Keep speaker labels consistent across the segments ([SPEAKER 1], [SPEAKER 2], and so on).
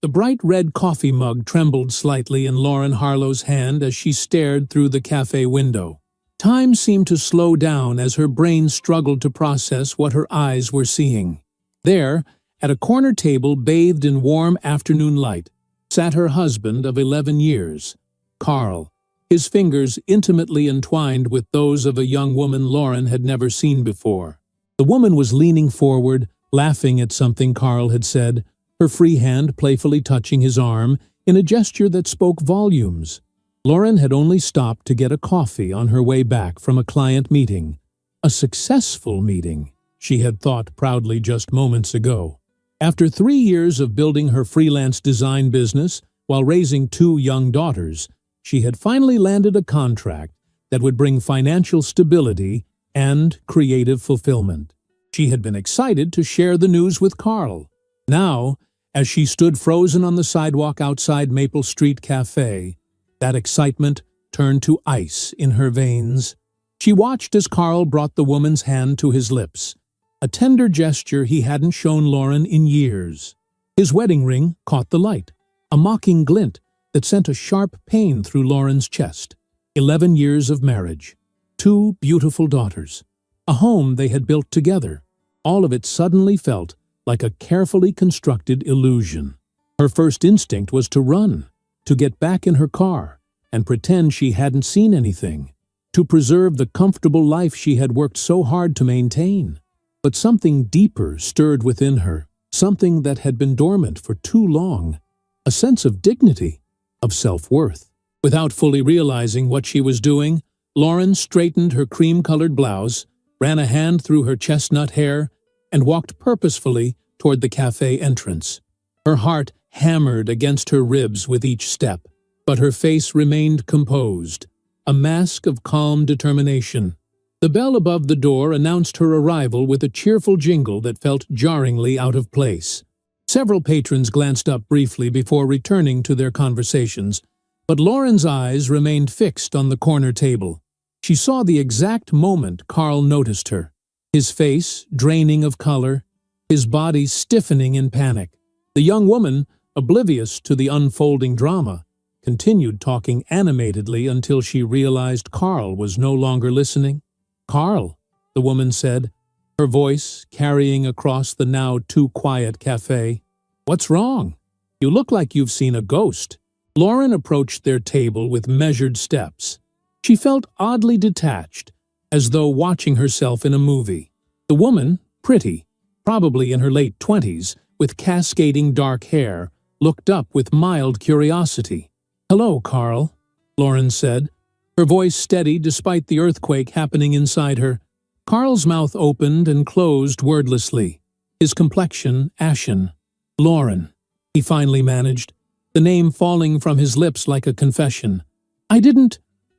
[SPEAKER 1] The bright red coffee mug trembled slightly in Lauren Harlow's hand as she stared through the cafe window. Time seemed to slow down as her brain struggled to process what her eyes were seeing. There, at a corner table bathed in warm afternoon light, sat her husband of 11 years, Carl, his fingers intimately entwined with those of a young woman Lauren had never seen before. The woman was leaning forward, laughing at something Carl had said, her free hand playfully touching his arm in a gesture that spoke volumes. Lauren had only stopped to get a coffee on her way back from a client meeting. A successful meeting, she had thought proudly just moments ago. After 3 years of building her freelance design business while raising 2 young daughters, she had finally landed a contract that would bring financial stability and creative fulfillment. She had been excited to share the news with Carl. Now, as she stood frozen on the sidewalk outside Maple Street Cafe, that excitement turned to ice in her veins. She watched as Carl brought the woman's hand to his lips, a tender gesture he hadn't shown Lauren in years. His wedding ring caught the light, a mocking glint that sent a sharp pain through Lauren's chest. 11 years of marriage, 2 beautiful daughters, a home they had built together. All of it suddenly felt like a carefully constructed illusion. Her first instinct was to run, to get back in her car and pretend she hadn't seen anything, to preserve the comfortable life she had worked so hard to maintain. But something deeper stirred within her, something that had been dormant for too long, a sense of dignity, of self-worth. Without fully realizing what she was doing, Lauren straightened her cream-colored blouse, ran a hand through her chestnut hair, and walked purposefully toward the cafe entrance. Her heart hammered against her ribs with each step, but her face remained composed, a mask of calm determination. The bell above the door announced her arrival with a cheerful jingle that felt jarringly out of place. Several patrons glanced up briefly before returning to their conversations, but Lauren's eyes remained fixed on the corner table. She saw the exact moment Carl noticed her, his face draining of color, his body stiffening in panic. The young woman, oblivious to the unfolding drama, continued talking animatedly until she realized Carl was no longer listening. "Carl," the woman said, her voice carrying across the now too quiet cafe. "What's wrong? You look like you've seen a ghost." Lauren approached their table with measured steps. She felt oddly detached, as though watching herself in a movie. The woman, pretty, probably in her late 20s, with cascading dark hair, looked up with mild curiosity. "Hello, Carl," Lauren said, her voice steady despite the earthquake happening inside her. Carl's mouth opened and closed wordlessly, his complexion ashen. "Lauren," he finally managed, the name falling from his lips like a confession.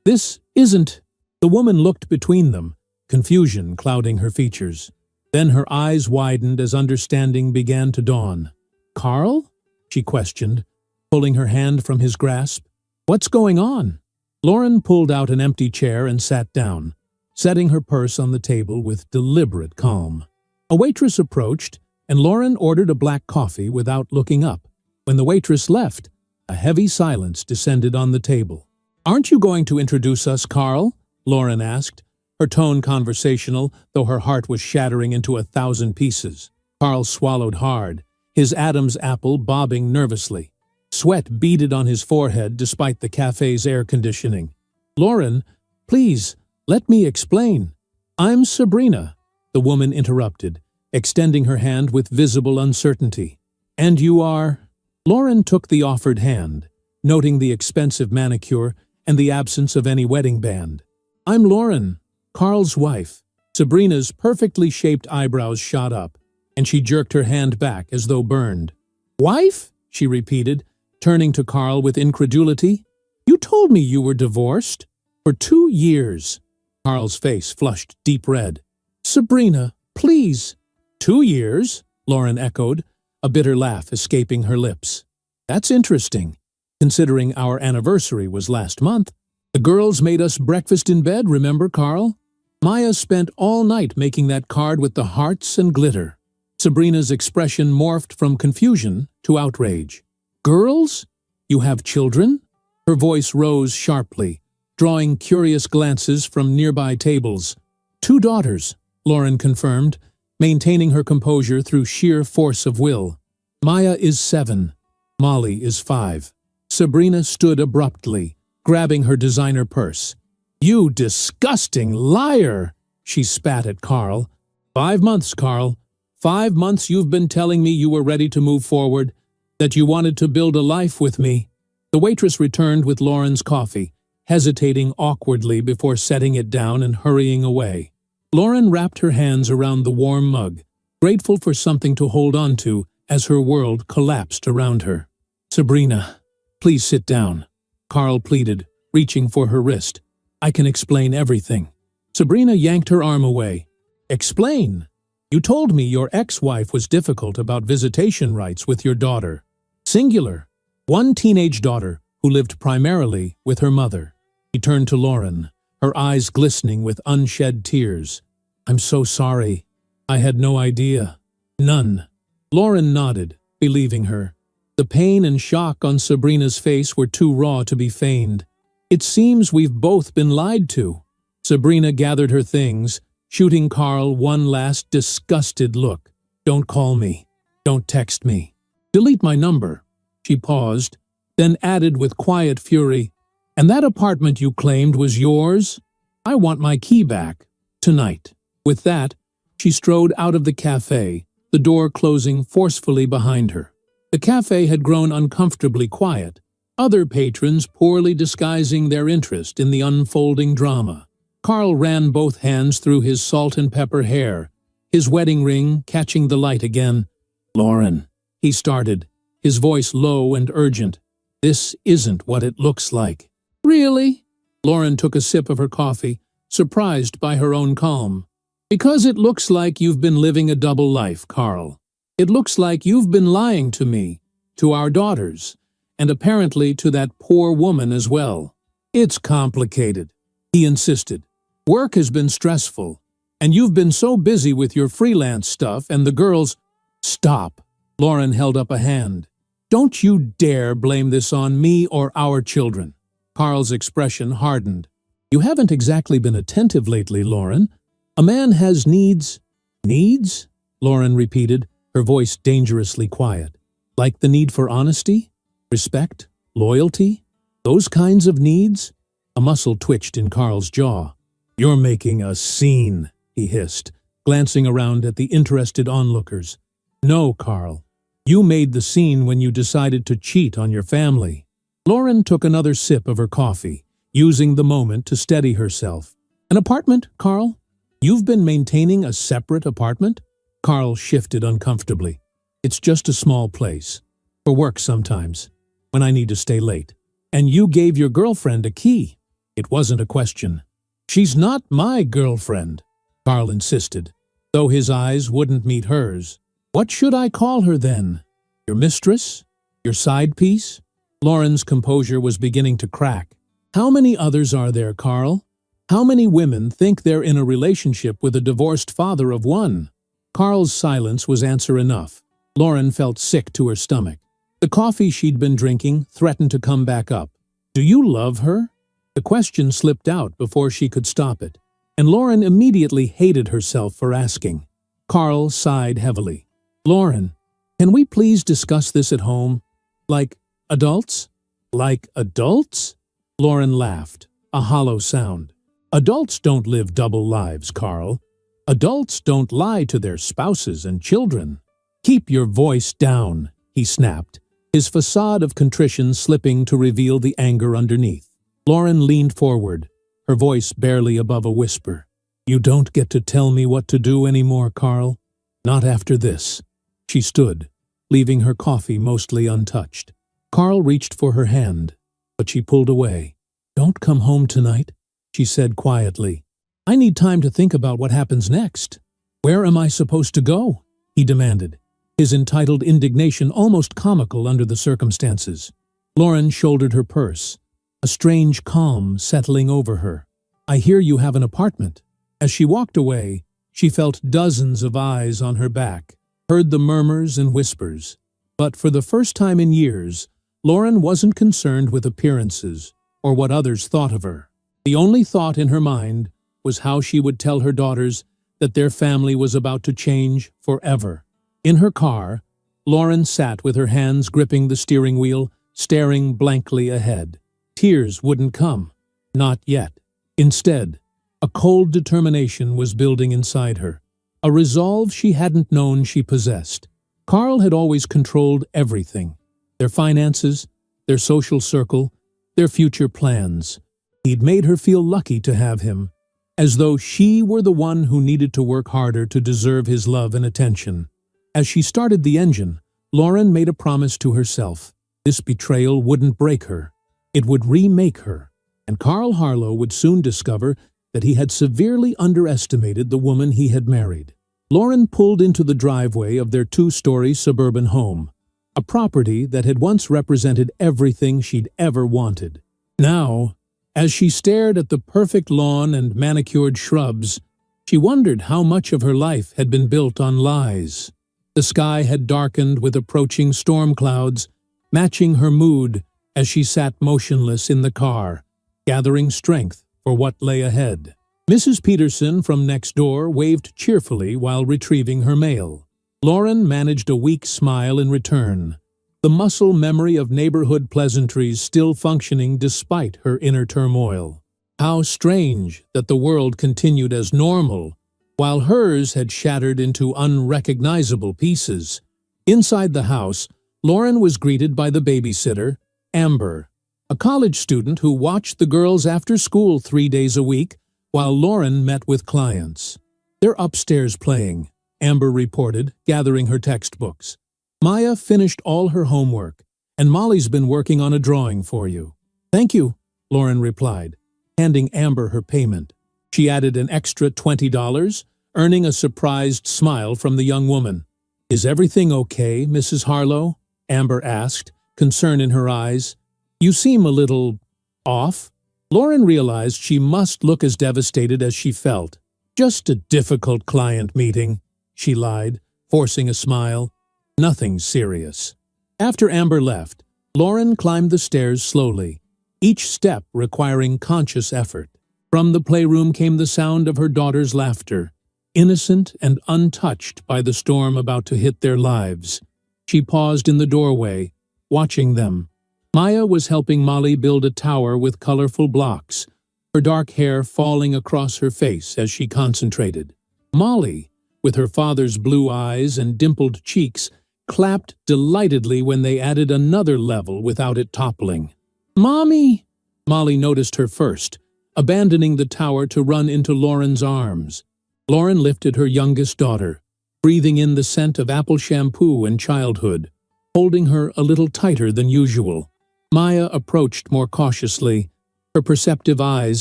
[SPEAKER 1] This isn't." The woman looked between them, confusion clouding her features. Then her eyes widened as understanding began to dawn. "Carl?" she questioned, pulling her hand from his grasp. "What's going on?" Lauren pulled out an empty chair and sat down, setting her purse on the table with deliberate calm. A waitress approached, and Lauren ordered a black coffee without looking up. When the waitress left, a heavy silence descended on the table. "Aren't you going to introduce us, Carl?" Lauren asked, her tone conversational, though her heart was shattering into 1,000 pieces. Carl swallowed hard, his Adam's apple bobbing nervously. Sweat beaded on his forehead despite the cafe's air conditioning. "Lauren, please, let me explain." "I'm Sabrina," the woman interrupted, extending her hand with visible uncertainty. "And you are?" Lauren took the offered hand, noting the expensive manicure and the absence of any wedding band. "I'm Lauren, Carl's wife." Sabrina's perfectly shaped eyebrows shot up, and she jerked her hand back as though burned. "Wife?" she repeated, turning to Carl with incredulity. "You told me you were divorced." "For 2 years." Carl's face flushed deep red. "Sabrina, please." "2 years?" Lauren echoed, a bitter laugh escaping her lips. "That's interesting, considering our anniversary was last month. The girls made us breakfast in bed, remember, Carl? Maya spent all night making that card with the hearts and glitter." Sabrina's expression morphed from confusion to outrage. Girls? You have children? Her voice rose sharply, drawing curious glances from nearby tables. 2 daughters, Lauren confirmed, maintaining her composure through sheer force of will. Maya is 7. Molly is 5. Sabrina stood abruptly, grabbing her designer purse. You disgusting liar! She spat at Carl. 5 months, Carl. 5 months you've been telling me you were ready to move forward, that you wanted to build a life with me. The waitress returned with Lauren's coffee, hesitating awkwardly before setting it down and hurrying away. Lauren wrapped her hands around the warm mug, grateful for something to hold on to as her world collapsed around her. Sabrina, please sit down, Carl pleaded, reaching for her wrist. I can explain everything. Sabrina yanked her arm away. Explain? You told me your ex-wife was difficult about visitation rights with your daughter. Singular. 1 teenage daughter who lived primarily with her mother. He turned to Lauren, her eyes glistening with unshed tears. I'm so sorry. I had no idea. None. Lauren nodded, believing her. The pain and shock on Sabrina's face were too raw to be feigned. It seems we've both been lied to. Sabrina gathered her things, shooting Carl one last disgusted look. Don't call me. Don't text me. Delete my number. She paused, then added with quiet fury, and that apartment you claimed was yours? I want my key back. Tonight. With that, she strode out of the cafe, the door closing forcefully behind her. The cafe had grown uncomfortably quiet, other patrons poorly disguising their interest in the unfolding drama. Carl ran both hands through his salt and pepper hair, his wedding ring catching the light again. Lauren, he started, his voice low and urgent. This isn't what it looks like. Really? Lauren took a sip of her coffee, surprised by her own calm. Because it looks like you've been living a double life, Carl. It looks like you've been lying to me, to our daughters, and apparently to that poor woman as well. It's complicated, he insisted. Work has been stressful, and you've been so busy with your freelance stuff and the girls— Stop, Lauren held up a hand. Don't you dare blame this on me or our children. Carl's expression hardened. You haven't exactly been attentive lately, Lauren. A man has needs. Needs? Lauren repeated, her voice dangerously quiet. Like the need for honesty, respect, loyalty? Those kinds of needs? A muscle twitched in Carl's jaw. You're making a scene, he hissed, glancing around at the interested onlookers. No, Carl. You made the scene when you decided to cheat on your family. Lauren took another sip of her coffee, using the moment to steady herself. An apartment, Carl? You've been maintaining a separate apartment? Carl shifted uncomfortably. It's just a small place. For work sometimes, when I need to stay late. And you gave your girlfriend a key. It wasn't a question. She's not my girlfriend, Carl insisted, though his eyes wouldn't meet hers. What should I call her then? Your mistress? Your side piece? Lauren's composure was beginning to crack. How many others are there, Carl? How many women think they're in a relationship with a divorced father of one? Carl's silence was answer enough. Lauren felt sick to her stomach. The coffee she'd been drinking threatened to come back up. Do you love her? The question slipped out before she could stop it, and Lauren immediately hated herself for asking. Carl sighed heavily. Lauren, can we please discuss this at home? Like adults? Like adults? Lauren laughed, a hollow sound. Adults don't live double lives, Carl. Adults don't lie to their spouses and children. Keep your voice down, he snapped, his facade of contrition slipping to reveal the anger underneath. Lauren leaned forward, her voice barely above a whisper. You don't get to tell me what to do anymore, Carl. Not after this. She stood, leaving her coffee mostly untouched. Carl reached for her hand, but she pulled away. Don't come home tonight, she said quietly. I need time to think about what happens next. Where am I supposed to go? He demanded, his entitled indignation almost comical under the circumstances. Lauren shouldered her purse, a strange calm settling over her. I hear you have an apartment. As she walked away, she felt dozens of eyes on her back, heard the murmurs and whispers. But for the first time in years, Lauren wasn't concerned with appearances or what others thought of her. The only thought in her mind was how she would tell her daughters that their family was about to change forever. In her car, Lauren sat with her hands gripping the steering wheel, staring blankly ahead. Tears wouldn't come. Not yet. Instead, a cold determination was building inside her, a resolve she hadn't known she possessed. Carl had always controlled everything: their finances, their social circle, their future plans. He'd made her feel lucky to have him, as though she were the one who needed to work harder to deserve his love and attention. As she started the engine, Lauren made a promise to herself. This betrayal wouldn't break her. It would remake her, and Carl Harlow would soon discover that he had severely underestimated the woman he had married. Lauren pulled into the driveway of their two-story suburban home, a property that had once represented everything she'd ever wanted. Now, as she stared at the perfect lawn and manicured shrubs, she wondered how much of her life had been built on lies. The sky had darkened with approaching storm clouds, matching her mood as she sat motionless in the car, gathering strength for what lay ahead. Mrs. Peterson from next door waved cheerfully while retrieving her mail. Lauren managed a weak smile in return, the muscle memory of neighborhood pleasantries still functioning despite her inner turmoil. How strange that the world continued as normal, while hers had shattered into unrecognizable pieces. Inside the house, Lauren was greeted by the babysitter, Amber, a college student who watched the girls after school 3 days a week while Lauren met with clients. "They're upstairs playing," Amber reported, gathering her textbooks. "Maya finished all her homework, and Molly's been working on a drawing for you." "Thank you," Lauren replied, handing Amber her payment. She added an extra $20, earning a surprised smile from the young woman. "Is everything okay, Mrs. Harlow?" Amber asked, concern in her eyes. "You seem a little off." Lauren realized she must look as devastated as she felt. "Just a difficult client meeting," she lied, forcing a smile. "Nothing serious." After Amber left, Lauren climbed the stairs slowly, each step requiring conscious effort. From the playroom came the sound of her daughter's laughter, innocent and untouched by the storm about to hit their lives. She paused in the doorway, watching them. Maya was helping Molly build a tower with colorful blocks, her dark hair falling across her face as she concentrated. Molly, with her father's blue eyes and dimpled cheeks, clapped delightedly when they added another level without it toppling. "Mommy!" Molly noticed her first, abandoning the tower to run into Lauren's arms. Lauren lifted her youngest daughter, breathing in the scent of apple shampoo and childhood, holding her a little tighter than usual. Maya approached more cautiously, her perceptive eyes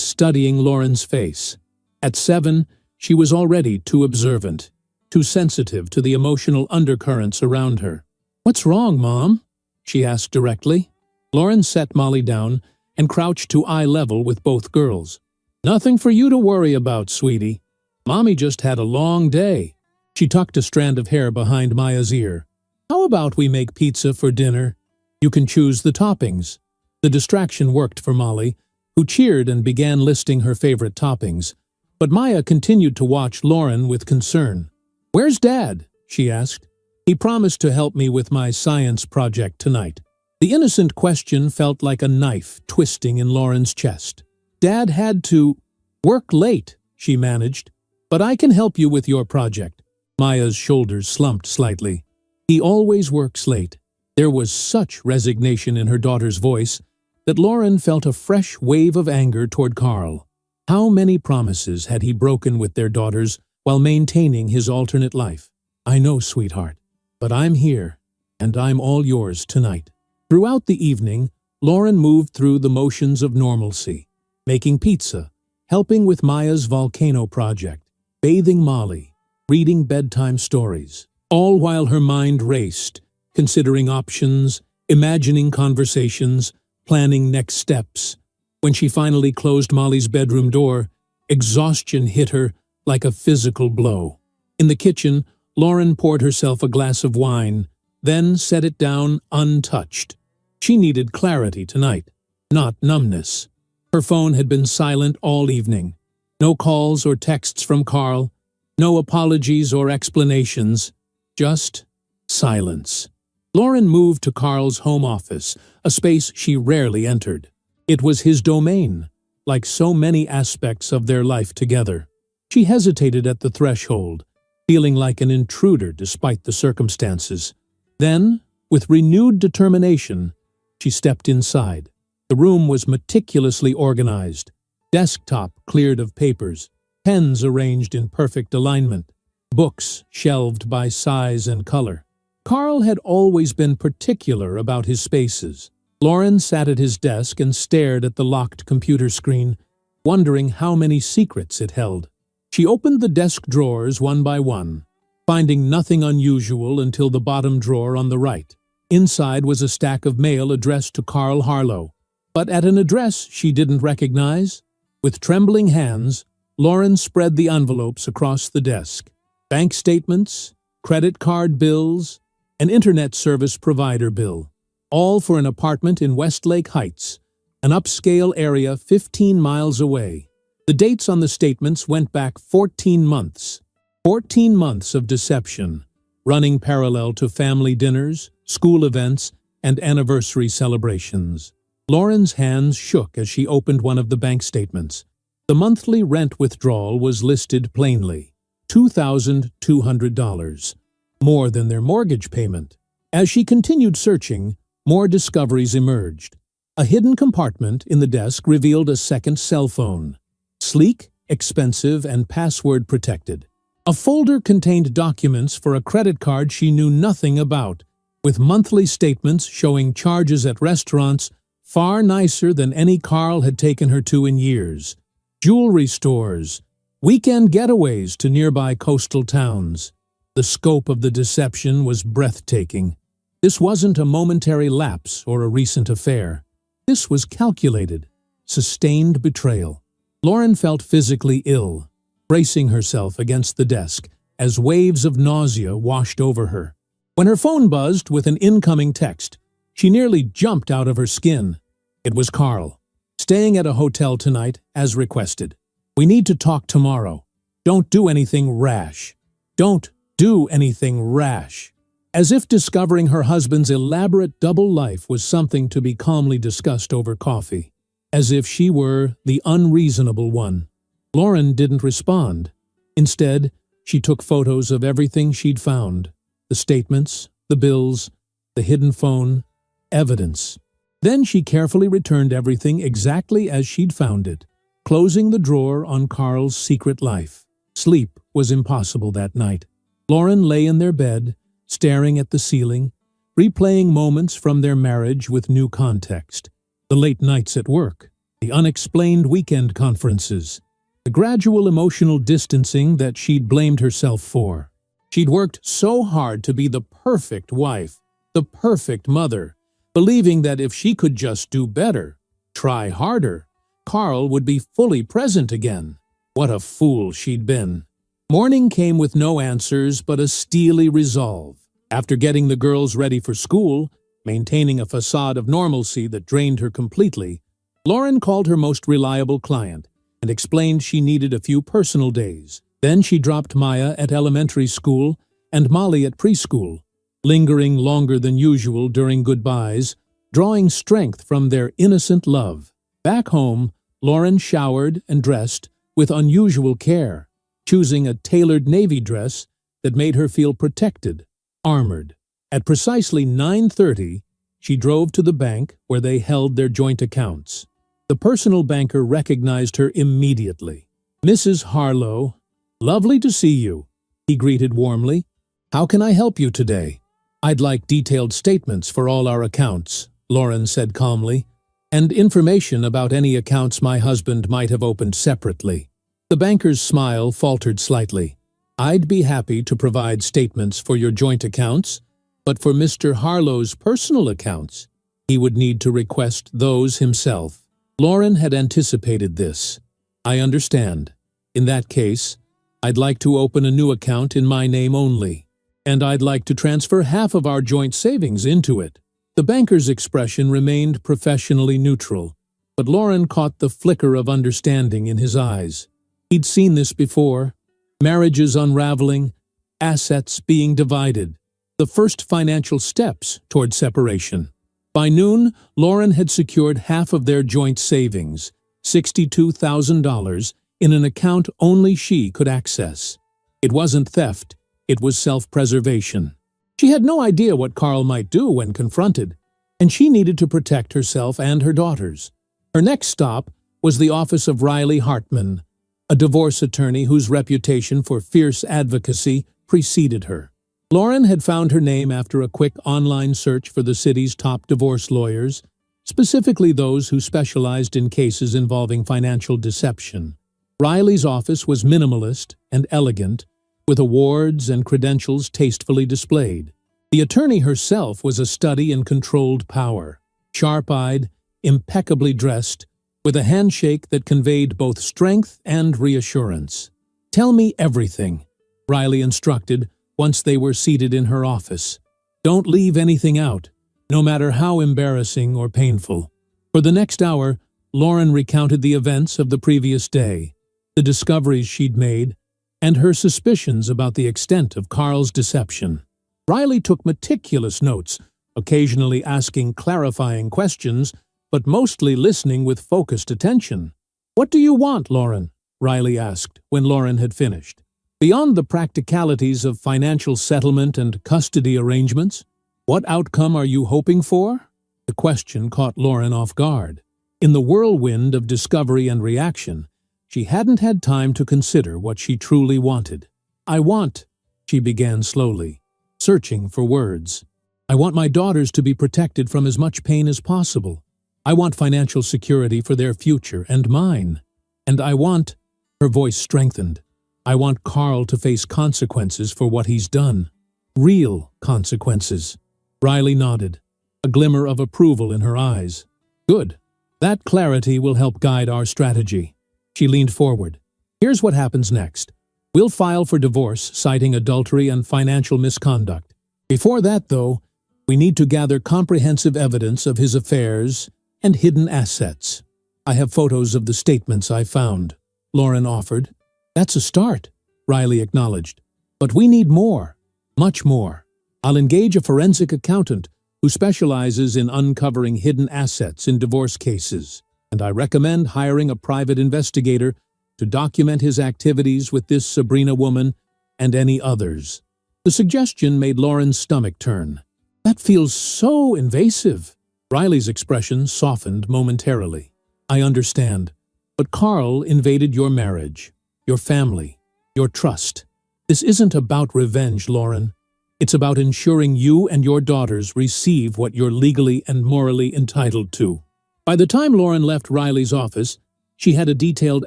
[SPEAKER 1] studying Lauren's face. At 7, she was already too observant, too sensitive to the emotional undercurrents around her. "What's wrong, Mom?" she asked directly. Lauren set Molly down and crouched to eye level with both girls. "Nothing for you to worry about, sweetie. Mommy just had a long day." She tucked a strand of hair behind Maya's ear. "How about we make pizza for dinner? You can choose the toppings." The distraction worked for Molly, who cheered and began listing her favorite toppings. But Maya continued to watch Lauren with concern. "Where's Dad?" she asked. "He promised to help me with my science project tonight." The innocent question felt like a knife twisting in Lauren's chest. "Dad had to work late," she managed. "But I can help you with your project." Maya's shoulders slumped slightly. "He always works late." There was such resignation in her daughter's voice that Lauren felt a fresh wave of anger toward Carl. How many promises had he broken with their daughters while maintaining his alternate life? "I know, sweetheart, but I'm here, and I'm all yours tonight." Throughout the evening, Lauren moved through the motions of normalcy, making pizza, helping with Maya's volcano project, bathing Molly, reading bedtime stories, all while her mind raced, considering options, imagining conversations, planning next steps. When she finally closed Molly's bedroom door, exhaustion hit her like a physical blow. In the kitchen, Lauren poured herself a glass of wine, then set it down untouched. She needed clarity tonight, not numbness. Her phone had been silent all evening. No calls or texts from Carl, no apologies or explanations, just silence. Lauren moved to Carl's home office, a space she rarely entered. It was his domain, like so many aspects of their life together. She hesitated at the threshold, feeling like an intruder despite the circumstances. Then, with renewed determination, she stepped inside. The room was meticulously organized, desktop cleared of papers, pens arranged in perfect alignment, books shelved by size and color. Carl had always been particular about his spaces. Lauren sat at his desk and stared at the locked computer screen, wondering how many secrets it held. She opened the desk drawers one by one, finding nothing unusual until the bottom drawer on the right. Inside was a stack of mail addressed to Carl Harlow, but at an address she didn't recognize. With trembling hands, Lauren spread the envelopes across the desk. Bank statements, credit card bills, an internet service provider bill, all for an apartment in Westlake Heights, an upscale area 15 miles away. The dates on the statements went back 14 months. 14 months of deception, running parallel to family dinners, school events, and anniversary celebrations. Lauren's hands shook as she opened one of the bank statements. The monthly rent withdrawal was listed plainly, $2,200, more than their mortgage payment. As she continued searching, more discoveries emerged. A hidden compartment in the desk revealed a second cell phone, sleek, expensive, and password protected. A folder contained documents for a credit card she knew nothing about, with monthly statements showing charges at restaurants far nicer than any Carl had taken her to in years. Jewelry stores, weekend getaways to nearby coastal towns. The scope of the deception was breathtaking. This wasn't a momentary lapse or a recent affair. This was calculated, sustained betrayal. Lauren felt physically ill, bracing herself against the desk as waves of nausea washed over her. When her phone buzzed with an incoming text, she nearly jumped out of her skin. It was Carl. Staying at a hotel tonight, as requested. We need to talk tomorrow. Don't do anything rash. Don't do anything rash. As if discovering her husband's elaborate double life was something to be calmly discussed over coffee. As if she were the unreasonable one. Lauren didn't respond. Instead, she took photos of everything she'd found. The statements, the bills, the hidden phone, evidence. Then she carefully returned everything exactly as she'd found it, closing the drawer on Carl's secret life. Sleep was impossible that night. Lauren lay in their bed, staring at the ceiling, replaying moments from their marriage with new context. The late nights at work, the unexplained weekend conferences, the gradual emotional distancing that she'd blamed herself for. She'd worked so hard to be the perfect wife, the perfect mother, believing that if she could just do better, try harder, Carl would be fully present again. What a fool she'd been. Morning came with no answers but a steely resolve. After getting the girls ready for school, maintaining a facade of normalcy that drained her completely, Lauren called her most reliable client and explained she needed a few personal days. Then she dropped Maya at elementary school and Molly at preschool, lingering longer than usual during goodbyes, drawing strength from their innocent love. Back home, Lauren showered and dressed with unusual care, choosing a tailored navy dress that made her feel protected, armored. At precisely 9:30, she drove to the bank where they held their joint accounts. The personal banker recognized her immediately. "Mrs. Harlow, lovely to see you," he greeted warmly. "How can I help you today?" "I'd like detailed statements for all our accounts," Lauren said calmly, "and information about any accounts my husband might have opened separately." The banker's smile faltered slightly. "I'd be happy to provide statements for your joint accounts, but for Mr. Harlow's personal accounts, he would need to request those himself." Lauren had anticipated this. "I understand. In that case, I'd like to open a new account in my name only, and I'd like to transfer half of our joint savings into it." The banker's expression remained professionally neutral, but Lauren caught the flicker of understanding in his eyes. He'd seen this before: marriages unraveling, assets being divided, the first financial steps toward separation. By noon, Lauren had secured half of their joint savings, $62,000, in an account only she could access. It wasn't theft, it was self-preservation. She had no idea what Carl might do when confronted, and she needed to protect herself and her daughters. Her next stop was the office of Riley Hartman, a divorce attorney whose reputation for fierce advocacy preceded her. Lauren had found her name after a quick online search for the city's top divorce lawyers, specifically those who specialized in cases involving financial deception. Riley's office was minimalist and elegant, with awards and credentials tastefully displayed. The attorney herself was a study in controlled power, sharp-eyed, impeccably dressed, with a handshake that conveyed both strength and reassurance. "Tell me everything," Riley instructed once they were seated in her office. "Don't leave anything out, no matter how embarrassing or painful." For the next hour, Lauren recounted the events of the previous day, the discoveries she'd made, and her suspicions about the extent of Carl's deception. Riley took meticulous notes, occasionally asking clarifying questions, but mostly listening with focused attention. "What do you want, Lauren?" Riley asked when Lauren had finished. "Beyond the practicalities of financial settlement and custody arrangements, what outcome are you hoping for?" The question caught Lauren off guard. In the whirlwind of discovery and reaction, she hadn't had time to consider what she truly wanted. "I want," she began slowly, searching for words. "I want my daughters to be protected from as much pain as possible. I want financial security for their future and mine. And I want," her voice strengthened, "I want Carl to face consequences for what he's done. Real consequences." Riley nodded, a glimmer of approval in her eyes. "Good. That clarity will help guide our strategy." She leaned forward. "Here's what happens next. We'll file for divorce, citing adultery and financial misconduct. Before that, though, we need to gather comprehensive evidence of his affairs and hidden assets. I have photos of the statements I found," Lauren offered. "That's a start," Riley acknowledged. "But we need more, much more. I'll engage a forensic accountant who specializes in uncovering hidden assets in divorce cases, and I recommend hiring a private investigator to document his activities with this Sabrina woman and any others." The suggestion made Lauren's stomach turn. "That feels so invasive." Riley's expression softened momentarily. "I understand, but Carl invaded your marriage, your family, your trust. This isn't about revenge, Lauren. It's about ensuring you and your daughters receive what you're legally and morally entitled to." By the time Lauren left Riley's office, she had a detailed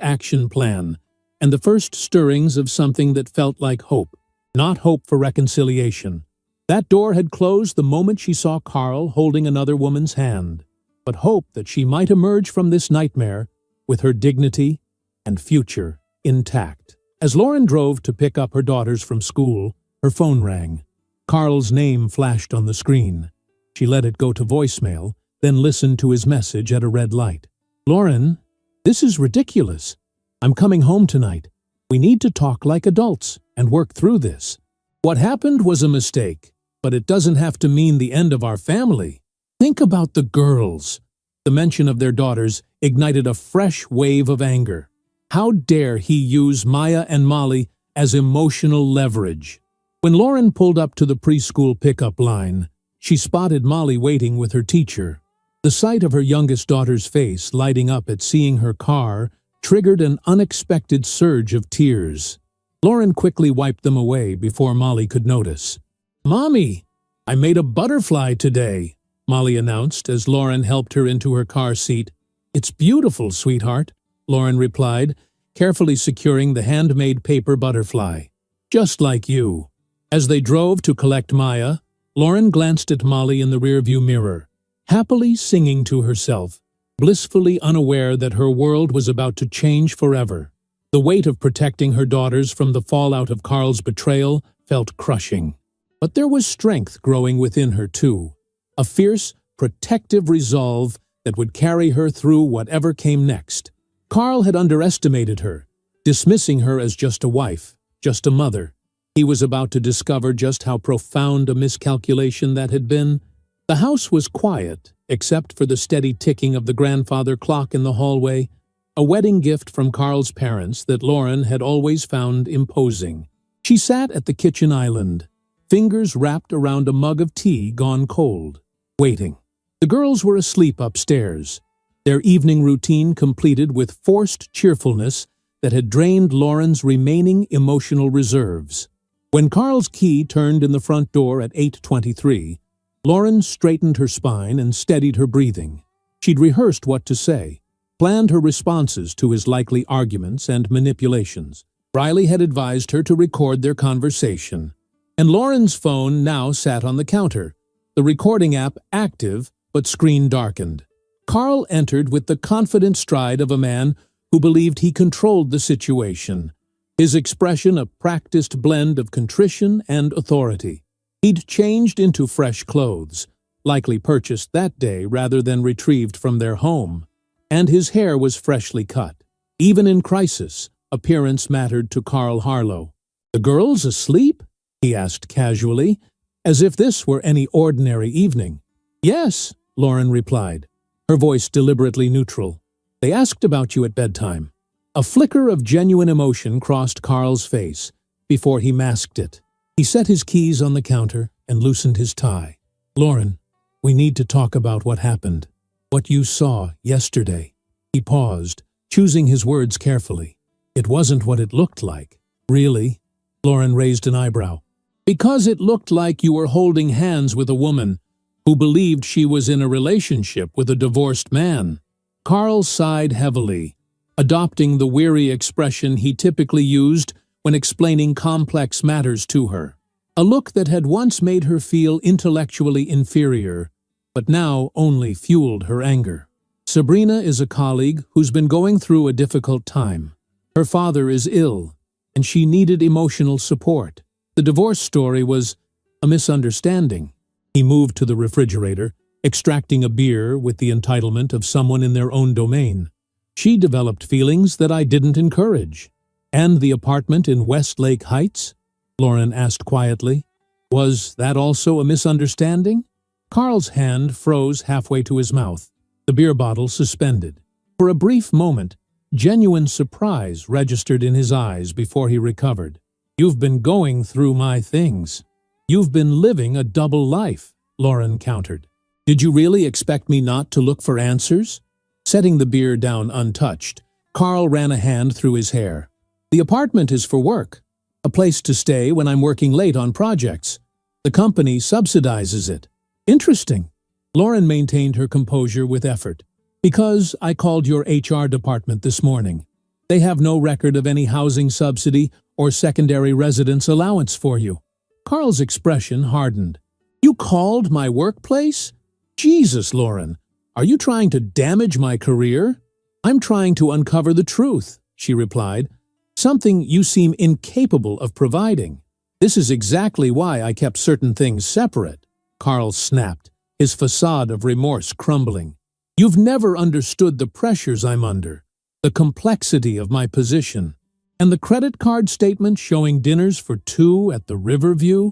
[SPEAKER 1] action plan and the first stirrings of something that felt like hope. Not hope for reconciliation. That door had closed the moment she saw Carl holding another woman's hand, but hope that she might emerge from this nightmare with her dignity and future intact. As Lauren drove to pick up her daughters from school, her phone rang. Carl's name flashed on the screen. She let it go to voicemail, then listened to his message at a red light. "Lauren, this is ridiculous. I'm coming home tonight. We need to talk like adults and work through this. What happened was a mistake, but it doesn't have to mean the end of our family. Think about the girls." The mention of their daughters ignited a fresh wave of anger. How dare he use Maya and Molly as emotional leverage? When Lauren pulled up to the preschool pickup line, she spotted Molly waiting with her teacher. The sight of her youngest daughter's face lighting up at seeing her car triggered an unexpected surge of tears. Lauren quickly wiped them away before Molly could notice. "Mommy, I made a butterfly today," Molly announced as Lauren helped her into her car seat. "It's beautiful, sweetheart," Lauren replied, carefully securing the handmade paper butterfly. "Just like you." As they drove to collect Maya, Lauren glanced at Molly in the rearview mirror, happily singing to herself, blissfully unaware that her world was about to change forever. The weight of protecting her daughters from the fallout of Carl's betrayal felt crushing. But there was strength growing within her, too. a fierce, protective resolve that would carry her through whatever came next. Carl had underestimated her, dismissing her as just a wife, just a mother. He was about to discover just how profound a miscalculation that had been. The house was quiet, except for the steady ticking of the grandfather clock in the hallway, a wedding gift from Carl's parents that Lauren had always found imposing. She sat at the kitchen island, fingers wrapped around a mug of tea gone cold, waiting. The girls were asleep upstairs, their evening routine completed with forced cheerfulness that had drained Lauren's remaining emotional reserves. When Carl's key turned in the front door at 8:23, Lauren straightened her spine and steadied her breathing. She'd rehearsed what to say, planned her responses to his likely arguments and manipulations. Riley had advised her to record their conversation, and Lauren's phone now sat on the counter, the recording app active but screen darkened. Carl entered with the confident stride of a man who believed he controlled the situation, his expression a practiced blend of contrition and authority. He'd changed into fresh clothes, likely purchased that day rather than retrieved from their home, and his hair was freshly cut. Even in crisis, appearance mattered to Carl Harlow. "The girls asleep?" he asked casually, as if this were any ordinary evening. "Yes," Lauren replied, her voice deliberately neutral. "They asked about you at bedtime." A flicker of genuine emotion crossed Carl's face before he masked it. He set his keys on the counter and loosened his tie. "Lauren, we need to talk about what happened. What you saw yesterday." He paused, choosing his words carefully. "It wasn't what it looked like." "Really?" Lauren raised an eyebrow. "Because it looked like you were holding hands with a woman who believed she was in a relationship with a divorced man." Carl sighed heavily, adopting the weary expression he typically used when explaining complex matters to her. A look that had once made her feel intellectually inferior, but now only fueled her anger. "Sabrina is a colleague who's been going through a difficult time. Her father is ill, and she needed emotional support. The divorce story was a misunderstanding." He moved to the refrigerator, extracting a beer with the entitlement of someone in their own domain. "She developed feelings that I didn't encourage." "And the apartment in Westlake Heights?" Lauren asked quietly. "Was that also a misunderstanding?" Carl's hand froze halfway to his mouth, the beer bottle suspended. For a brief moment, genuine surprise registered in his eyes before he recovered. "You've been going through my things. You've been living a double life," Lauren countered. "Did you really expect me not to look for answers?" Setting the beer down untouched, Carl ran a hand through his hair. "The apartment is for work, a place to stay when I'm working late on projects. The company subsidizes it." "Interesting." Lauren maintained her composure with effort. "Because I called your HR department this morning. They have no record of any housing subsidy or secondary residence allowance for you." Carl's expression hardened. "You called my workplace? Jesus, Lauren, are you trying to damage my career?" "I'm trying to uncover the truth," she replied, "something you seem incapable of providing. This is exactly why I kept certain things separate." Carl snapped, his facade of remorse crumbling. "You've never understood the pressures I'm under, the complexity of my position. And the credit card statement showing dinners for two at the Riverview,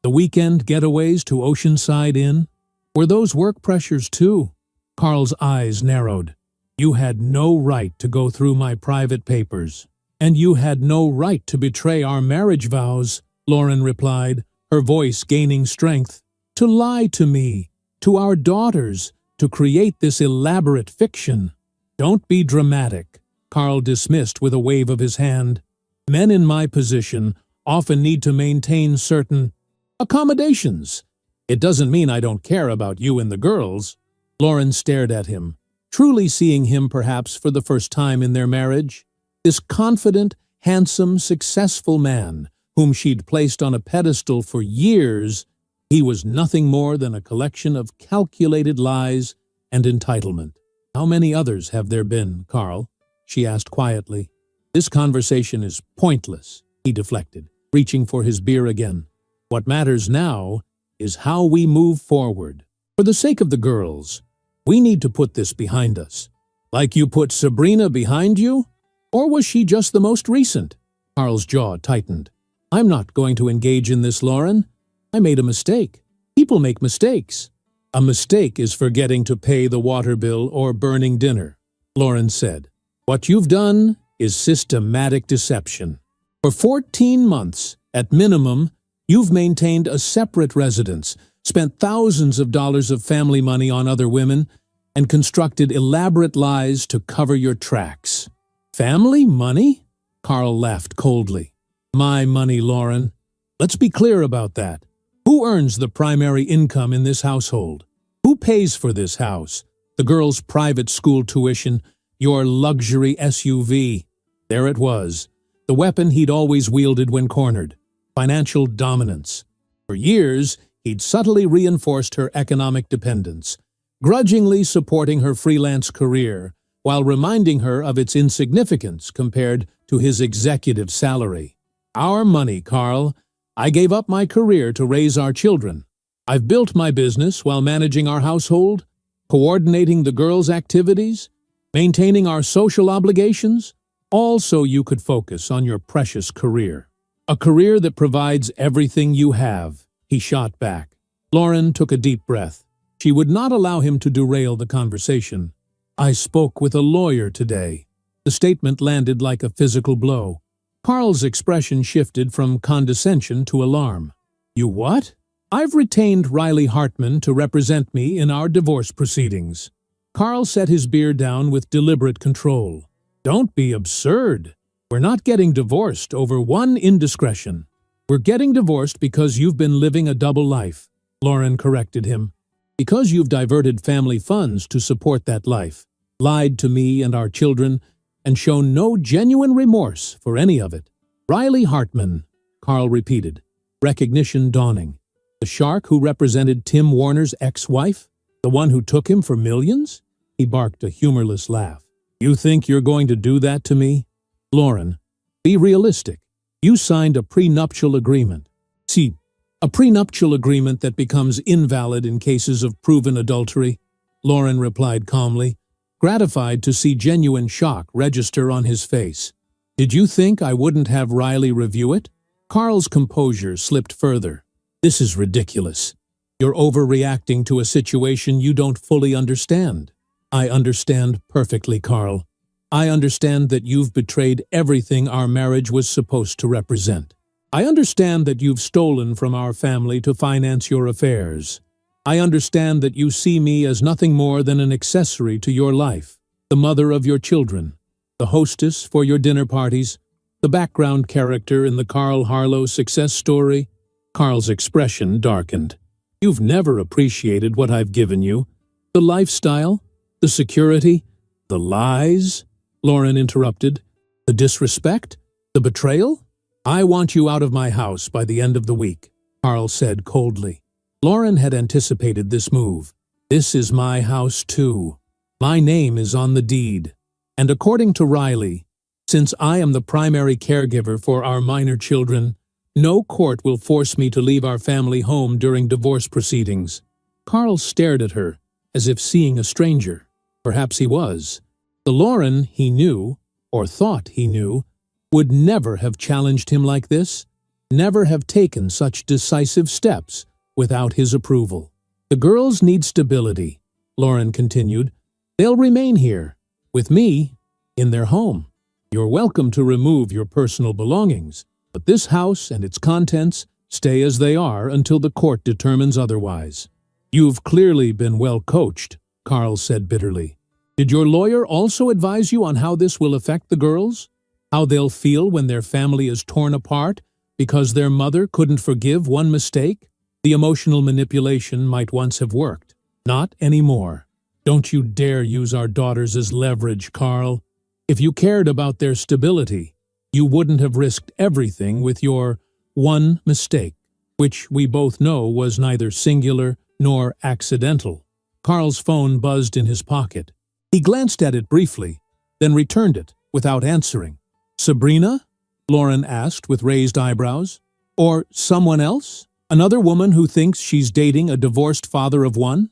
[SPEAKER 1] the weekend getaways to Oceanside Inn, were those work pressures too?" Carl's eyes narrowed. "You had no right to go through my private papers, and you had no right to betray our marriage vows," Lauren replied, her voice gaining strength. "To lie to me, to our daughters, to create this elaborate fiction." "Don't be dramatic," Carl dismissed with a wave of his hand. "Men in my position often need to maintain certain accommodations. It doesn't mean I don't care about you and the girls." Lauren stared at him, truly seeing him perhaps for the first time in their marriage. This confident, handsome, successful man, whom she'd placed on a pedestal for years, he was nothing more than a collection of calculated lies and entitlement. "How many others have there been, Carl?" she asked quietly. "This conversation is pointless," he deflected, reaching for his beer again. "What matters now is how we move forward." For the sake of the girls, we need to put this behind us. Like you put Sabrina behind you? Or was she just the most recent? Carl's jaw tightened. I'm not going to engage in this, Lauren. I made a mistake. People make mistakes. A mistake is forgetting to pay the water bill or burning dinner, Lauren said. What you've done is systematic deception. For 14 months, at minimum, you've maintained a separate residence, spent thousands of dollars of family money on other women, and constructed elaborate lies to cover your tracks. Family money? Carl laughed coldly. My money, Lauren. Let's be clear about that. Who earns the primary income in this household? Who pays for this house? The girls' private school tuition, your luxury SUV. There it was, the weapon he'd always wielded when cornered. Financial dominance. For years, he'd subtly reinforced her economic dependence, grudgingly supporting her freelance career, while reminding her of its insignificance compared to his executive salary. Our money, Carl. I gave up my career to raise our children. I've built my business while managing our household, coordinating the girls' activities, maintaining our social obligations, all so you could focus on your precious career. A career that provides everything you have, he shot back. Lauren took a deep breath. She would not allow him to derail the conversation. I spoke with a lawyer today. The statement landed like a physical blow. Carl's expression shifted from condescension to alarm. You what? I've retained Riley Hartman to represent me in our divorce proceedings. Carl set his beer down with deliberate control. Don't be absurd. We're not getting divorced over one indiscretion. We're getting divorced because you've been living a double life, Lauren corrected him. Because you've diverted family funds to support that life, lied to me and our children, and shown no genuine remorse for any of it. Riley Hartman, Carl repeated, recognition dawning. The shark who represented Tim Warner's ex-wife? The one who took him for millions? He barked a humorless laugh. You think you're going to do that to me? Lauren, be realistic. You signed a prenuptial agreement. See, a prenuptial agreement that becomes invalid in cases of proven adultery, Lauren replied calmly, gratified to see genuine shock register on his face. Did you think I wouldn't have Riley review it? Carl's composure slipped further. This is ridiculous. You're overreacting to a situation you don't fully understand. I understand perfectly, Carl. I understand that you've betrayed everything our marriage was supposed to represent. I understand that you've stolen from our family to finance your affairs. I understand that you see me as nothing more than an accessory to your life, the mother of your children, the hostess for your dinner parties, the background character in the Carl Harlow success story. Carl's expression darkened. You've never appreciated what I've given you. The lifestyle, the security, the lies, Lauren interrupted. The disrespect, the betrayal? I want you out of my house by the end of the week, Carl said coldly. Lauren had anticipated this move. This is my house too. My name is on the deed. And according to Riley, since I am the primary caregiver for our minor children, no court will force me to leave our family home during divorce proceedings. Carl stared at her, as if seeing a stranger. Perhaps he was. The Lauren he knew, or thought he knew, would never have challenged him like this, never have taken such decisive steps without his approval. The girls need stability, Lauren continued. They'll remain here, with me, in their home. You're welcome to remove your personal belongings, but this house and its contents stay as they are until the court determines otherwise. You've clearly been well coached, Carl said bitterly. Did your lawyer also advise you on how this will affect the girls? How they'll feel when their family is torn apart because their mother couldn't forgive one mistake? The emotional manipulation might once have worked. Not anymore. Don't you dare use our daughters as leverage, Carl. If you cared about their stability, you wouldn't have risked everything with your one mistake, which we both know was neither singular nor accidental. Carl's phone buzzed in his pocket. He glanced at it briefly, then returned it without answering. Sabrina? Lauren asked with raised eyebrows. Or someone else? Another woman who thinks she's dating a divorced father of one?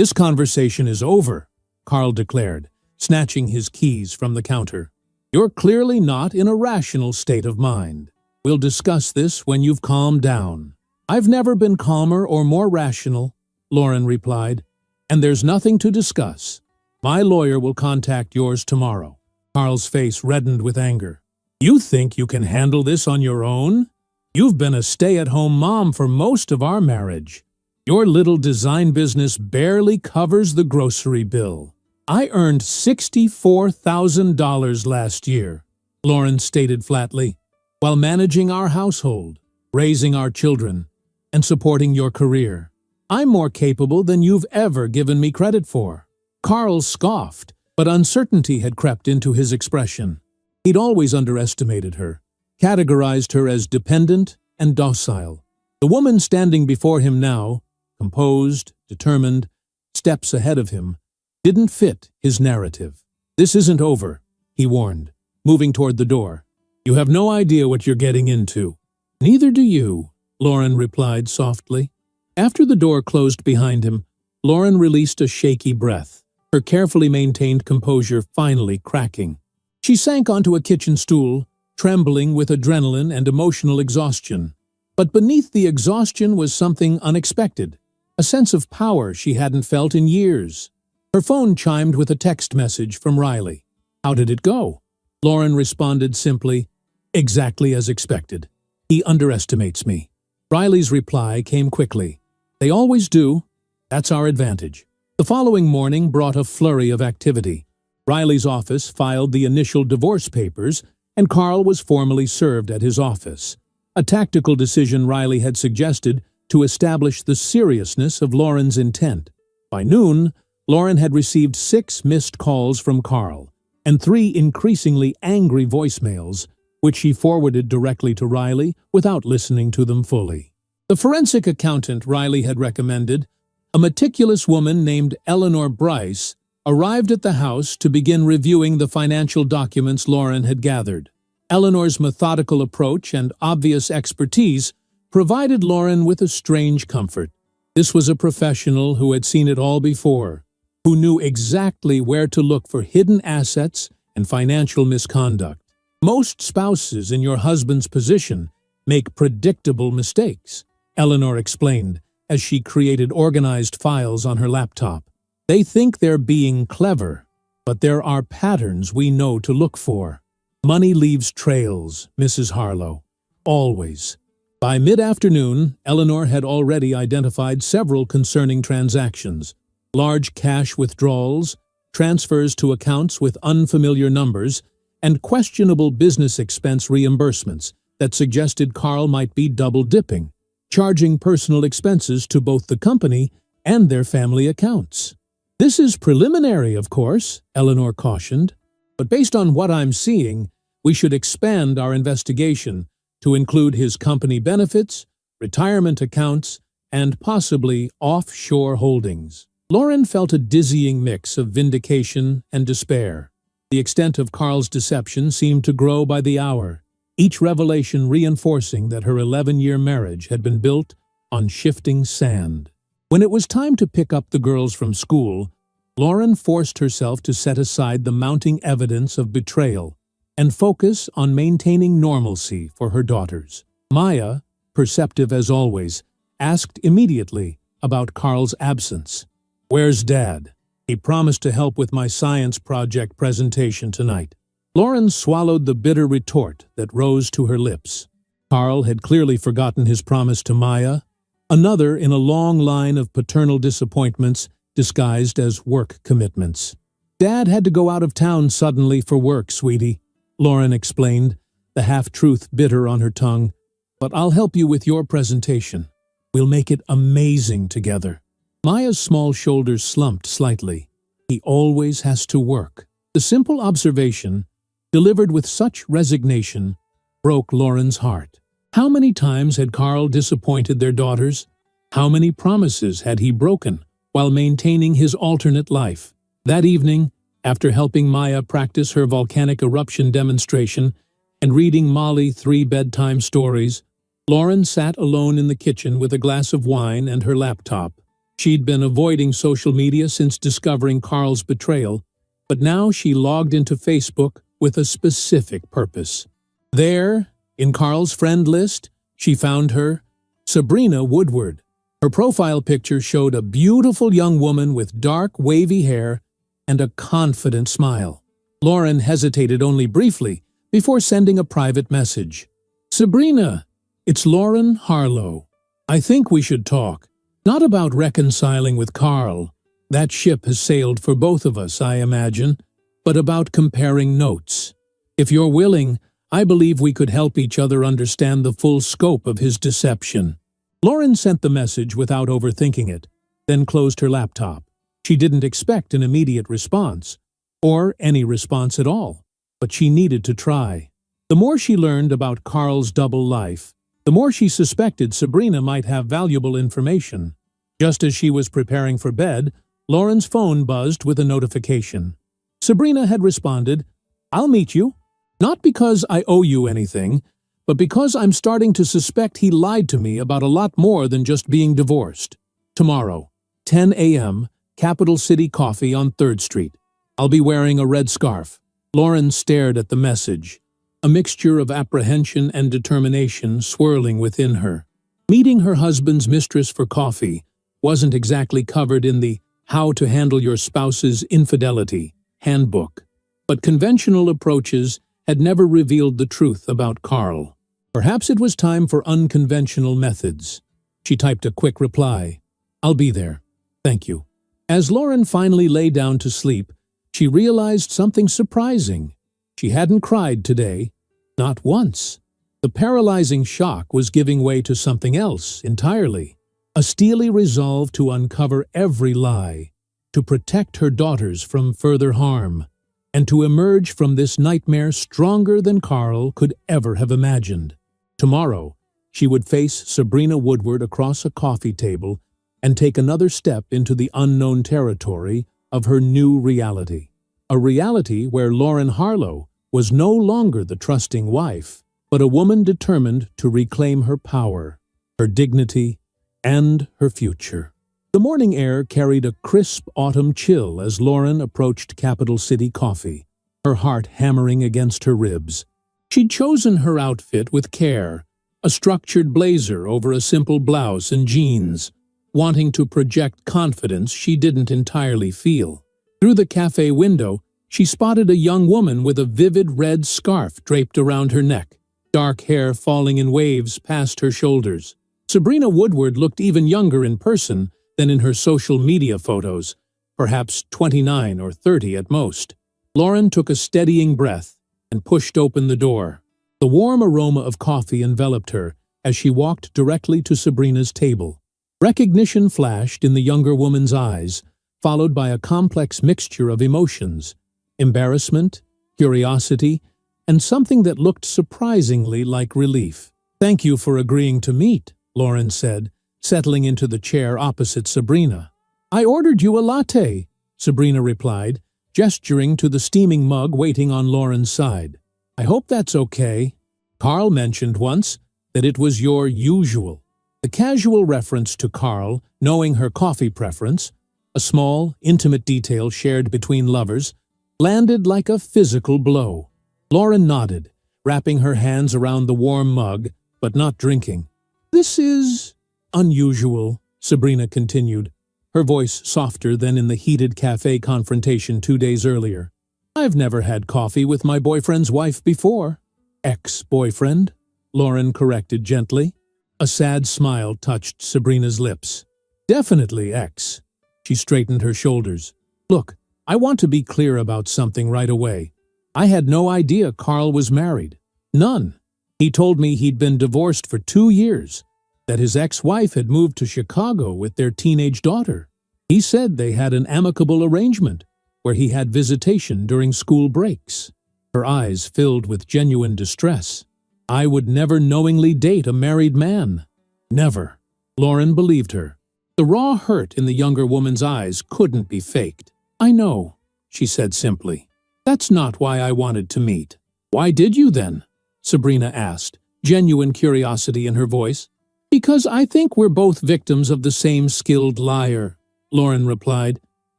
[SPEAKER 1] "This conversation is over," Carl declared, snatching his keys from the counter. "You're clearly not in a rational state of mind. We'll discuss this when you've calmed down." "I've never been calmer or more rational," Lauren replied, "and there's nothing to discuss. My lawyer will contact yours tomorrow." Carl's face reddened with anger. "You think you can handle this on your own? You've been a stay-at-home mom for most of our marriage. Your little design business barely covers the grocery bill." "I earned $64,000 last year," Lauren stated flatly, "while managing our household, raising our children, and supporting your career. I'm more capable than you've ever given me credit for." Carl scoffed, but uncertainty had crept into his expression. He'd always underestimated her, categorized her as dependent and docile. The woman standing before him now, composed, determined, steps ahead of him, didn't fit his narrative. "This isn't over," he warned, moving toward the door. "You have no idea what you're getting into." "Neither do you," Lauren replied softly. After the door closed behind him, Lauren released a shaky breath, her carefully maintained composure finally cracking. She sank onto a kitchen stool, trembling with adrenaline and emotional exhaustion. But beneath the exhaustion was something unexpected, a sense of power she hadn't felt in years. Her phone chimed with a text message from Riley. "How did it go?" Lauren responded simply, "Exactly as expected. He underestimates me." Riley's reply came quickly. "They always do. That's our advantage." The following morning brought a flurry of activity. Riley's office filed the initial divorce papers, and Carl was formally served at his office. A tactical decision Riley had suggested to establish the seriousness of Lauren's intent. By noon, Lauren had received 6 missed calls from Carl and 3 increasingly angry voicemails, which she forwarded directly to Riley without listening to them fully. The forensic accountant Riley had recommended, a meticulous woman named Eleanor Bryce, arrived at the house to begin reviewing the financial documents Lauren had gathered. Eleanor's methodical approach and obvious expertise provided Lauren with a strange comfort. This was a professional who had seen it all before, who knew exactly where to look for hidden assets and financial misconduct. "Most spouses in your husband's position make predictable mistakes," Eleanor explained as she created organized files on her laptop. "They think they're being clever, but there are patterns we know to look for. Money leaves trails, Mrs. Harlow. Always." By mid-afternoon, Eleanor had already identified several concerning transactions: large cash withdrawals, transfers to accounts with unfamiliar numbers, and questionable business expense reimbursements that suggested Carl might be double-dipping, charging personal expenses to both the company and their family accounts. "This is preliminary, of course," Eleanor cautioned, "but based on what I'm seeing, we should expand our investigation to include his company benefits, retirement accounts, and possibly offshore holdings." Lauren felt a dizzying mix of vindication and despair. The extent of Carl's deception seemed to grow by the hour, each revelation reinforcing that her 11-year marriage had been built on shifting sand. When it was time to pick up the girls from school, Lauren forced herself to set aside the mounting evidence of betrayal and focus on maintaining normalcy for her daughters. Maya, perceptive as always, asked immediately about Carl's absence. "Where's Dad? He promised to help with my science project presentation tonight." Lauren swallowed the bitter retort that rose to her lips. Carl had clearly forgotten his promise to Maya, another in a long line of paternal disappointments disguised as work commitments. "Dad had to go out of town suddenly for work, sweetie," Lauren explained, the half-truth bitter on her tongue. "But I'll help you with your presentation. We'll make it amazing together." Maya's small shoulders slumped slightly. "He always has to work." The simple observation, delivered with such resignation, broke Lauren's heart. How many times had Carl disappointed their daughters? How many promises had he broken while maintaining his alternate life? That evening, after helping Maya practice her volcanic eruption demonstration and reading Molly 3 bedtime stories, Lauren sat alone in the kitchen with a glass of wine and her laptop. She'd been avoiding social media since discovering Carl's betrayal, but now she logged into Facebook with a specific purpose. There, in Carl's friend list, she found her, Sabrina Woodward. Her profile picture showed a beautiful young woman with dark, wavy hair and a confident smile. Lauren hesitated only briefly before sending a private message. "Sabrina, it's Lauren Harlow. I think we should talk. Not about reconciling with Carl. That ship has sailed for both of us, I imagine, but about comparing notes. If you're willing, I believe we could help each other understand the full scope of his deception." Lauren sent the message without overthinking it, then closed her laptop. She didn't expect an immediate response, or any response at all, but she needed to try. The more she learned about Carl's double life, the more she suspected Sabrina might have valuable information. Just as she was preparing for bed, Lauren's phone buzzed with a notification. Sabrina had responded, "I'll meet you. Not because I owe you anything, but because I'm starting to suspect he lied to me about a lot more than just being divorced. Tomorrow, 10 a.m., Capital City Coffee on 3rd Street. I'll be wearing a red scarf." Lauren stared at the message, a mixture of apprehension and determination swirling within her. Meeting her husband's mistress for coffee wasn't exactly covered in the How to Handle Your Spouse's Infidelity handbook, but conventional approaches had never revealed the truth about Carl. Perhaps it was time for unconventional methods. She typed a quick reply, "I'll be there. Thank you." As Lauren finally lay down to sleep, she realized something surprising. She hadn't cried today, not once. The paralyzing shock was giving way to something else entirely. A steely resolve to uncover every lie, to protect her daughters from further harm, and to emerge from this nightmare stronger than Carl could ever have imagined. Tomorrow, she would face Sabrina Woodward across a coffee table and take another step into the unknown territory of her new reality. A reality where Lauren Harlow was no longer the trusting wife, but a woman determined to reclaim her power, her dignity, and her future. The morning air carried a crisp autumn chill as Lauren approached Capital City Coffee, her heart hammering against her ribs. She'd chosen her outfit with care, a structured blazer over a simple blouse and jeans, wanting to project confidence she didn't entirely feel. Through the cafe window, she spotted a young woman with a vivid red scarf draped around her neck, dark hair falling in waves past her shoulders. Sabrina Woodward looked even younger in person than in her social media photos, perhaps 29 or 30 at most. Lauren took a steadying breath and pushed open the door. The warm aroma of coffee enveloped her as she walked directly to Sabrina's table. Recognition flashed in the younger woman's eyes, followed by a complex mixture of emotions: embarrassment, curiosity, and something that looked surprisingly like relief. "Thank you for agreeing to meet," Lauren said, settling into the chair opposite Sabrina. "I ordered you a latte," Sabrina replied, gesturing to the steaming mug waiting on Lauren's side. "I hope that's okay. Carl mentioned once that it was your usual." The casual reference to Carl knowing her coffee preference, a small, intimate detail shared between lovers, landed like a physical blow. Lauren nodded, wrapping her hands around the warm mug, but not drinking. "This is unusual," Sabrina continued, her voice softer than in the heated cafe confrontation 2 days earlier. "I've never had coffee with my boyfriend's wife before." "Ex-boyfriend," Lauren corrected gently. A sad smile touched Sabrina's lips. "Definitely ex." She straightened her shoulders. "Look, I want to be clear about something right away. I had no idea Carl was married. None. He told me he'd been divorced for 2 years, that his ex-wife had moved to Chicago with their teenage daughter. He said they had an amicable arrangement where he had visitation during school breaks." Her eyes filled with genuine distress. "I would never knowingly date a married man. Never." Lauren believed her. The raw hurt in the younger woman's eyes couldn't be faked. "I know," she said simply. "That's not why I wanted to meet." "Why did you then?" Sabrina asked, genuine curiosity in her voice. Because I think we're both victims of the same skilled liar, Lauren replied,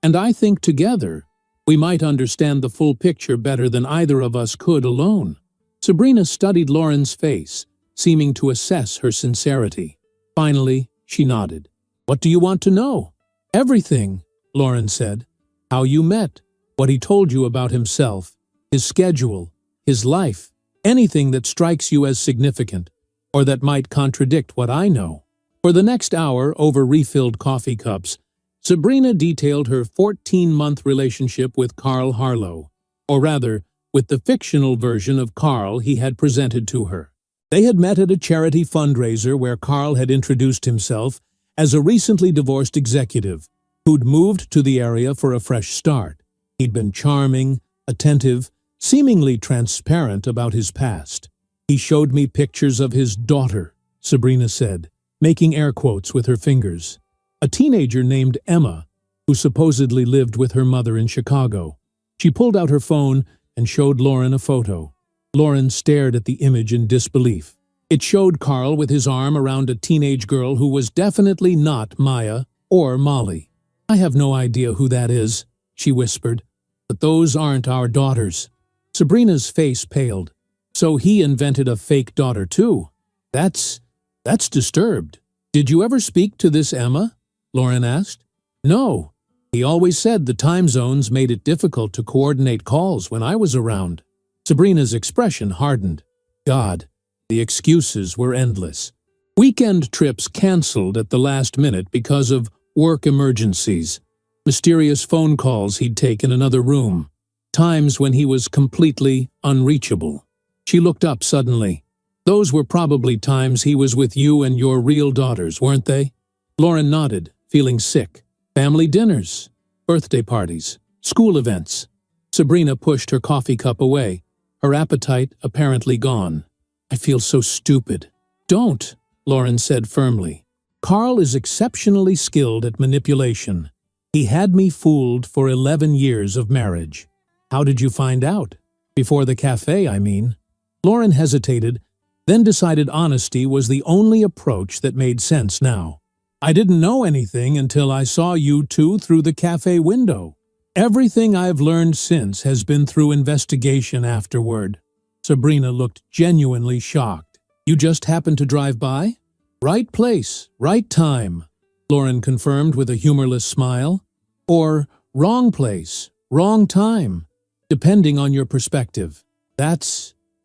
[SPEAKER 1] and I think together we might understand the full picture better than either of us could alone. Sabrina studied Lauren's face, seeming to assess her sincerity. Finally, she nodded. What do you want to know? Everything, Lauren said. How you met, what he told you about himself, his schedule, his life, anything that strikes you as significant, or that might contradict what I know. For the next hour, over refilled coffee cups, Sabrina detailed her 14-month relationship with Carl Harlow, or rather, with the fictional version of Carl he had presented to her. They had met at a charity fundraiser where Carl had introduced himself as a recently divorced executive who'd moved to the area for a fresh start. He'd been charming, attentive, seemingly transparent about his past. He showed me pictures of his daughter, Sabrina said, making air quotes with her fingers. A teenager named Emma, who supposedly lived with her mother in Chicago. She pulled out her phone and showed Lauren a photo. Lauren stared at the image in disbelief. It showed Carl with his arm around a teenage girl who was definitely not Maya or Molly. I have no idea who that is, she whispered, but those aren't our daughters. Sabrina's face paled. So he invented a fake daughter too. That's disturbed. Did you ever speak to this Emma? Lauren asked. No. He always said the time zones made it difficult to coordinate calls when I was around. Sabrina's expression hardened. God, the excuses were endless. Weekend trips canceled at the last minute because of work emergencies. Mysterious phone calls he'd take in another room. Times when he was completely unreachable. She looked up suddenly. Those were probably times he was with you and your real daughters, weren't they? Lauren nodded, feeling sick. Family dinners, birthday parties, school events. Sabrina pushed her coffee cup away, her appetite apparently gone. I feel so stupid. Don't, Lauren said firmly. Carl is exceptionally skilled at manipulation. He had me fooled for 11 years of marriage. How did you find out? Before the cafe, I mean. Lauren hesitated, then decided honesty was the only approach that made sense now. I didn't know anything until I saw you two through the cafe window. Everything I've learned since has been through investigation afterward. Sabrina looked genuinely shocked. You just happened to drive by? Right place, right time, Lauren confirmed with a humorless smile. Or wrong place, wrong time, depending on your perspective.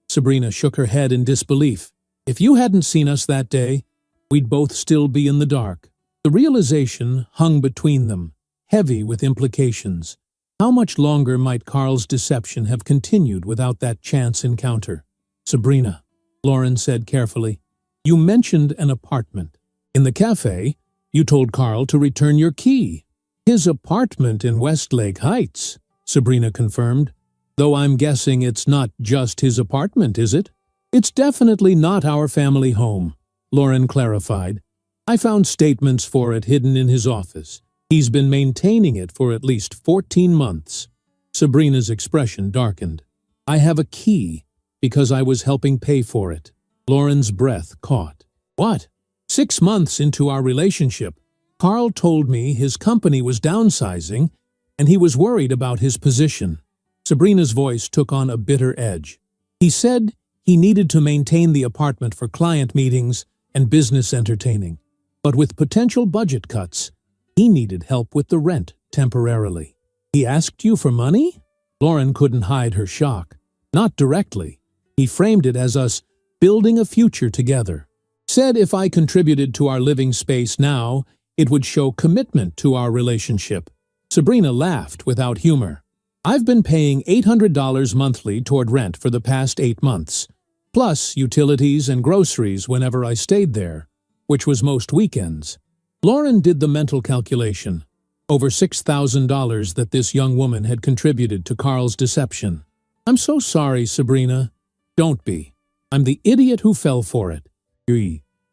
[SPEAKER 1] Sabrina shook her head in disbelief. If you hadn't seen us that day, we'd both still be in the dark. The realization hung between them, heavy with implications. How much longer might Carl's deception have continued without that chance encounter? Sabrina, Lauren said carefully, you mentioned an apartment. In the cafe, you told Carl to return your key. His apartment in Westlake Heights, Sabrina confirmed. Though I'm guessing it's not just his apartment, is it? It's definitely not our family home, Lauren clarified. I found statements for it hidden in his office. He's been maintaining it for at least 14 months. Sabrina's expression darkened. I have a key because I was helping pay for it. Lauren's breath caught. What? 6 months into our relationship, Carl told me his company was downsizing and he was worried about his position. Sabrina's voice took on a bitter edge. He said he needed to maintain the apartment for client meetings and business entertaining, but with potential budget cuts, he needed help with the rent temporarily. He asked you for money? Lauren couldn't hide her shock. Not directly. He framed it as us building a future together. Said if I contributed to our living space now, it would show commitment to our relationship. Sabrina laughed without humor. I've been paying $800 monthly toward rent for the past 8 months, plus utilities and groceries whenever I stayed there, which was most weekends. Lauren did the mental calculation. Over $6,000 that this young woman had contributed to Carl's deception. I'm so sorry, Sabrina. Don't be. I'm the idiot who fell for it.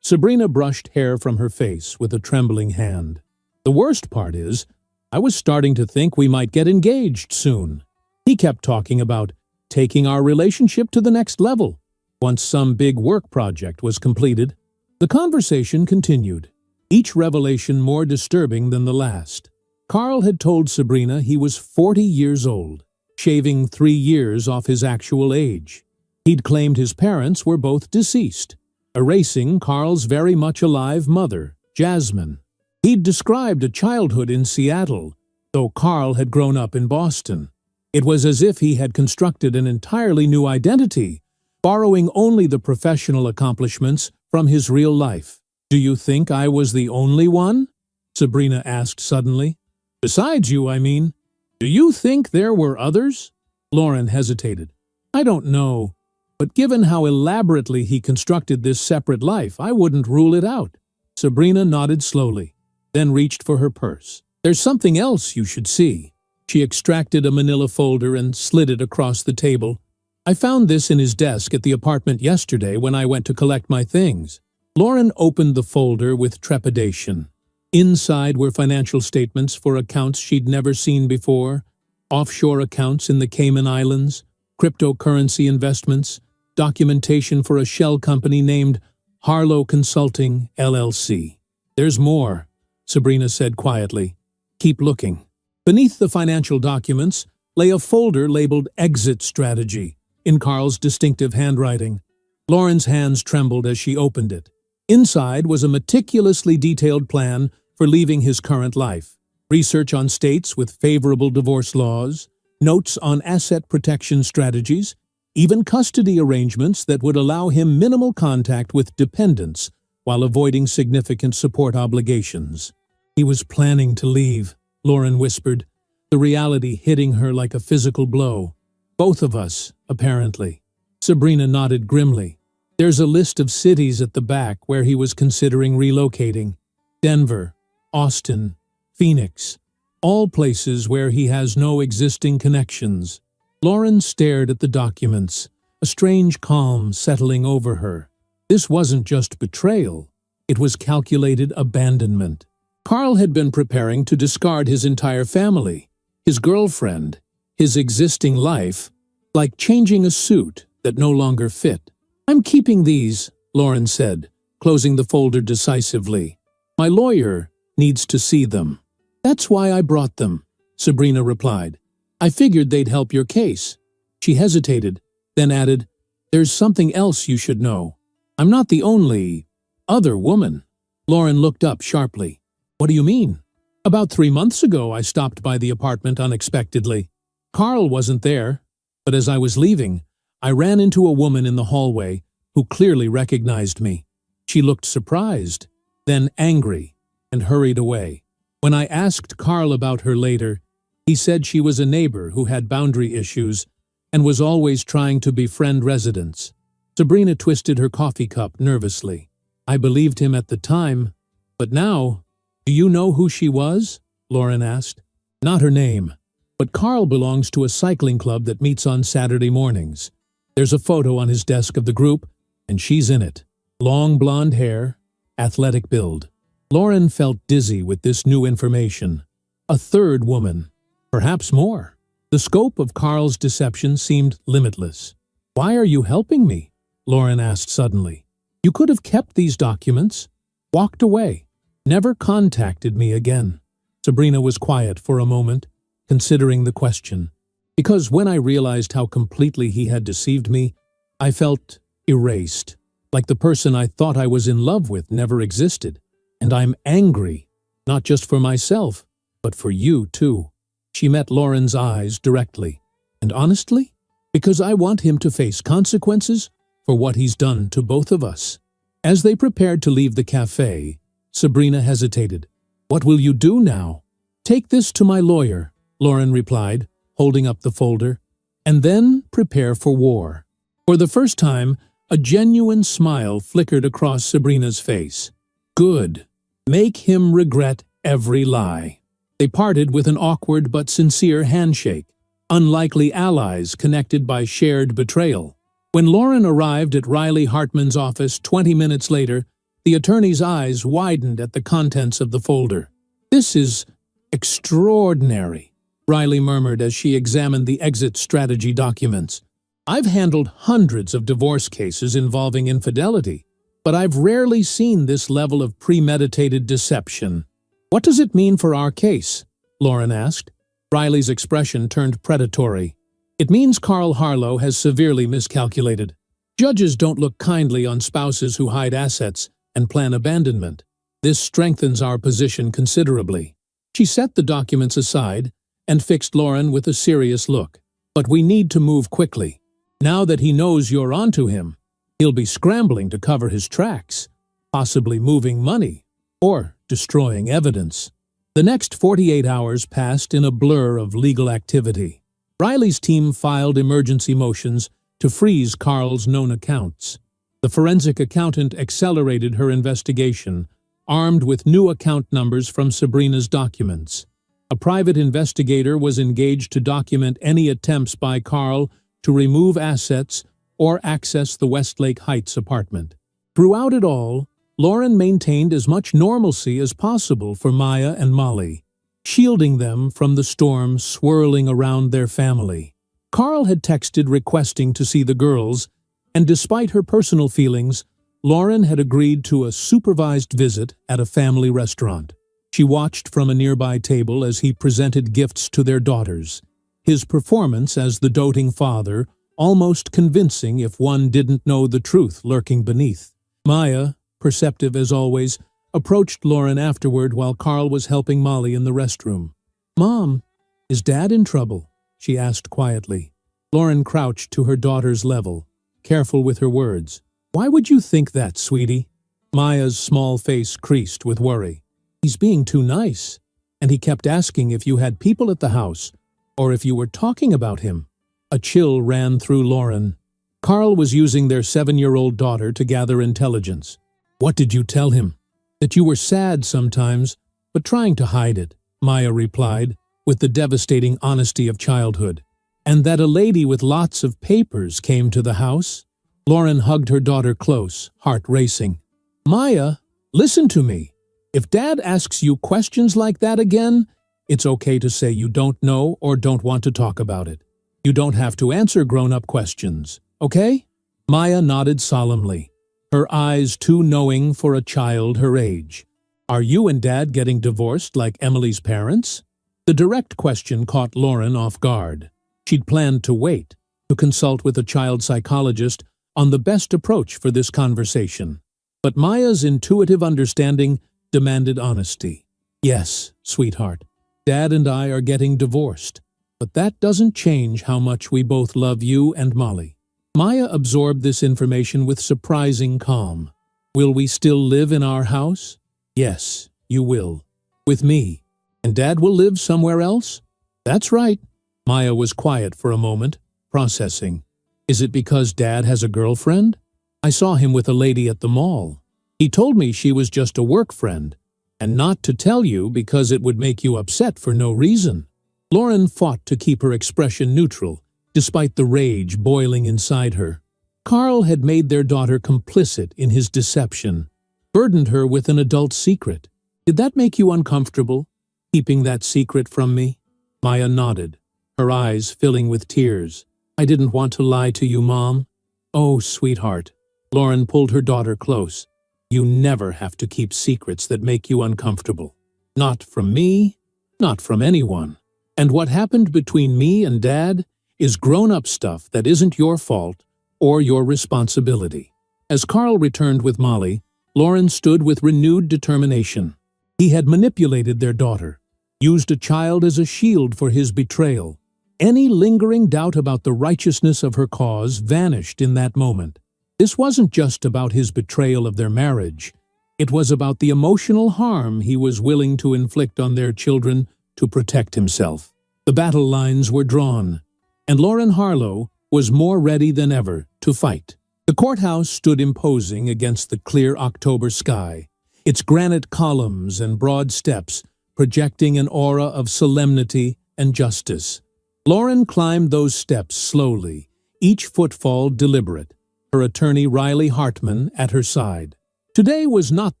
[SPEAKER 1] Sabrina brushed hair from her face with a trembling hand. The worst part is, I was starting to think we might get engaged soon. He kept talking about taking our relationship to the next level once some big work project was completed. The conversation continued, each revelation more disturbing than the last. Carl had told Sabrina he was 40 years old, shaving 3 years off his actual age. He'd claimed his parents were both deceased, erasing Carl's very much alive mother, Jasmine. He'd described a childhood in Seattle, though Carl had grown up in Boston. It was as if he had constructed an entirely new identity, borrowing only the professional accomplishments from his real life. "Do you think I was the only one?" Sabrina asked suddenly. "Besides you, I mean. Do you think there were others?" Lauren hesitated. "I don't know, but given how elaborately he constructed this separate life, I wouldn't rule it out." Sabrina nodded slowly, then reached for her purse. "There's something else you should see." She extracted a manila folder and slid it across the table. "I found this in his desk at the apartment yesterday when I went to collect my things." Lauren opened the folder with trepidation. Inside were financial statements for accounts she'd never seen before, offshore accounts in the Cayman Islands, cryptocurrency investments, documentation for a shell company named Harlow Consulting, LLC. "There's more," Sabrina said quietly. "Keep looking." Beneath the financial documents lay a folder labeled Exit Strategy, in Carl's distinctive handwriting. Lauren's hands trembled as she opened it. Inside was a meticulously detailed plan for leaving his current life, research on states with favorable divorce laws, notes on asset protection strategies, even custody arrangements that would allow him minimal contact with dependents while avoiding significant support obligations. "He was planning to leave," Lauren whispered, the reality hitting her like a physical blow. "Both of us, apparently." Sabrina nodded grimly. "There's a list of cities at the back where he was considering relocating. Denver, Austin, Phoenix, all places where he has no existing connections." Lauren stared at the documents, a strange calm settling over her. This wasn't just betrayal, it was calculated abandonment. Carl had been preparing to discard his entire family, his girlfriend, his existing life, like changing a suit that no longer fit. "I'm keeping these," Lauren said, closing the folder decisively. "My lawyer needs to see them." "That's why I brought them," Sabrina replied. "I figured they'd help your case." She hesitated, then added, "There's something else you should know. I'm not the only other woman." Lauren looked up sharply. "What do you mean?" "About 3 months ago, I stopped by the apartment unexpectedly. Carl wasn't there, but as I was leaving, I ran into a woman in the hallway who clearly recognized me. She looked surprised, then angry, and hurried away. When I asked Carl about her later, he said she was a neighbor who had boundary issues and was always trying to befriend residents." Sabrina twisted her coffee cup nervously. "I believed him at the time, but now—" "Do you know who she was?" Lauren asked. "Not her name, but Carl belongs to a cycling club that meets on Saturday mornings. There's a photo on his desk of the group, and she's in it. Long blonde hair, athletic build." Lauren felt dizzy with this new information. A third woman, perhaps more. The scope of Carl's deception seemed limitless. "Why are you helping me?" Lauren asked suddenly. "You could have kept these documents, walked away, never contacted me again." Sabrina was quiet for a moment, considering the question. "Because when I realized how completely he had deceived me, I felt erased, like the person I thought I was in love with never existed. And I'm angry, not just for myself, but for you too." She met Lauren's eyes directly. "And honestly, because I want him to face consequences for what he's done to both of us." As they prepared to leave the cafe, Sabrina hesitated. "What will you do now?" "Take this to my lawyer," Lauren replied, holding up the folder, "and then prepare for war." For the first time, a genuine smile flickered across Sabrina's face. "Good. Make him regret every lie." They parted with an awkward but sincere handshake, unlikely allies connected by shared betrayal. When Lauren arrived at Riley Hartman's office 20 minutes later, the attorney's eyes widened at the contents of the folder. "This is extraordinary," Riley murmured as she examined the exit strategy documents. "I've handled hundreds of divorce cases involving infidelity, but I've rarely seen this level of premeditated deception. What does it mean for our case? Lauren asked. Riley's expression turned predatory. It means Carl Harlow has severely miscalculated. Judges don't look kindly on spouses who hide assets and plan abandonment. This strengthens our position considerably. She set the documents aside and fixed Lauren with a serious look. But we need to move quickly. Now that he knows you're onto him, he'll be scrambling to cover his tracks, possibly moving money or destroying evidence. The next 48 hours passed in a blur of legal activity. Riley's team filed emergency motions to freeze Carl's known accounts. The forensic accountant accelerated her investigation, armed with new account numbers from Sabrina's documents. A private investigator was engaged to document any attempts by Carl to remove assets or access the Westlake Heights apartment. Throughout it all, Lauren maintained as much normalcy as possible for Maya and Molly, shielding them from the storm swirling around their family. Carl had texted requesting to see the girls, and despite her personal feelings, Lauren had agreed to a supervised visit at a family restaurant. She watched from a nearby table as he presented gifts to their daughters, his performance as the doting father almost convincing if one didn't know the truth lurking beneath. Maya, perceptive as always, approached Lauren afterward while Carl was helping Molly in the restroom. "Mom, is Dad in trouble?" she asked quietly. Lauren crouched to her daughter's level, careful with her words. "Why would you think that, sweetie?" Maya's small face creased with worry. "He's being too nice, and he kept asking if you had people at the house, or if you were talking about him." A chill ran through Lauren. Carl was using their 7-year-old daughter to gather intelligence. "What did you tell him?" "That you were sad sometimes, but trying to hide it," Maya replied, with the devastating honesty of childhood. "And that a lady with lots of papers came to the house?" Lauren hugged her daughter close, heart racing. "Maya, listen to me. If Dad asks you questions like that again, it's okay to say you don't know or don't want to talk about it. You don't have to answer grown-up questions, okay?" Maya nodded solemnly, her eyes too knowing for a child her age. "Are you and Dad getting divorced like Emily's parents?" The direct question caught Lauren off guard. She'd planned to wait, to consult with a child psychologist on the best approach for this conversation. But Maya's intuitive understanding demanded honesty. "Yes, sweetheart, Dad and I are getting divorced, but that doesn't change how much we both love you and Molly." Maya absorbed this information with surprising calm. "Will we still live in our house?" "Yes, you will. With me. And Dad will live somewhere else?" "That's right." Maya was quiet for a moment, processing. "Is it because Dad has a girlfriend? I saw him with a lady at the mall. He told me she was just a work friend, and not to tell you because it would make you upset for no reason." Lauren fought to keep her expression neutral, despite the rage boiling inside her. Carl had made their daughter complicit in his deception, burdened her with an adult secret. "Did that make you uncomfortable, keeping that secret from me?" Maya nodded, her eyes filling with tears. "I didn't want to lie to you, Mom." "Oh, sweetheart." Lauren pulled her daughter close. "You never have to keep secrets that make you uncomfortable. Not from me, not from anyone. And what happened between me and Dad is grown-up stuff that isn't your fault or your responsibility." As Carl returned with Molly, Lauren stood with renewed determination. He had manipulated their daughter, used a child as a shield for his betrayal. Any lingering doubt about the righteousness of her cause vanished in that moment. This wasn't just about his betrayal of their marriage. It was about the emotional harm he was willing to inflict on their children to protect himself. The battle lines were drawn, and Lauren Harlow was more ready than ever to fight. The courthouse stood imposing against the clear October sky, its granite columns and broad steps projecting an aura of solemnity and justice. Lauren climbed those steps slowly, each footfall deliberate, her attorney Riley Hartman at her side. Today was not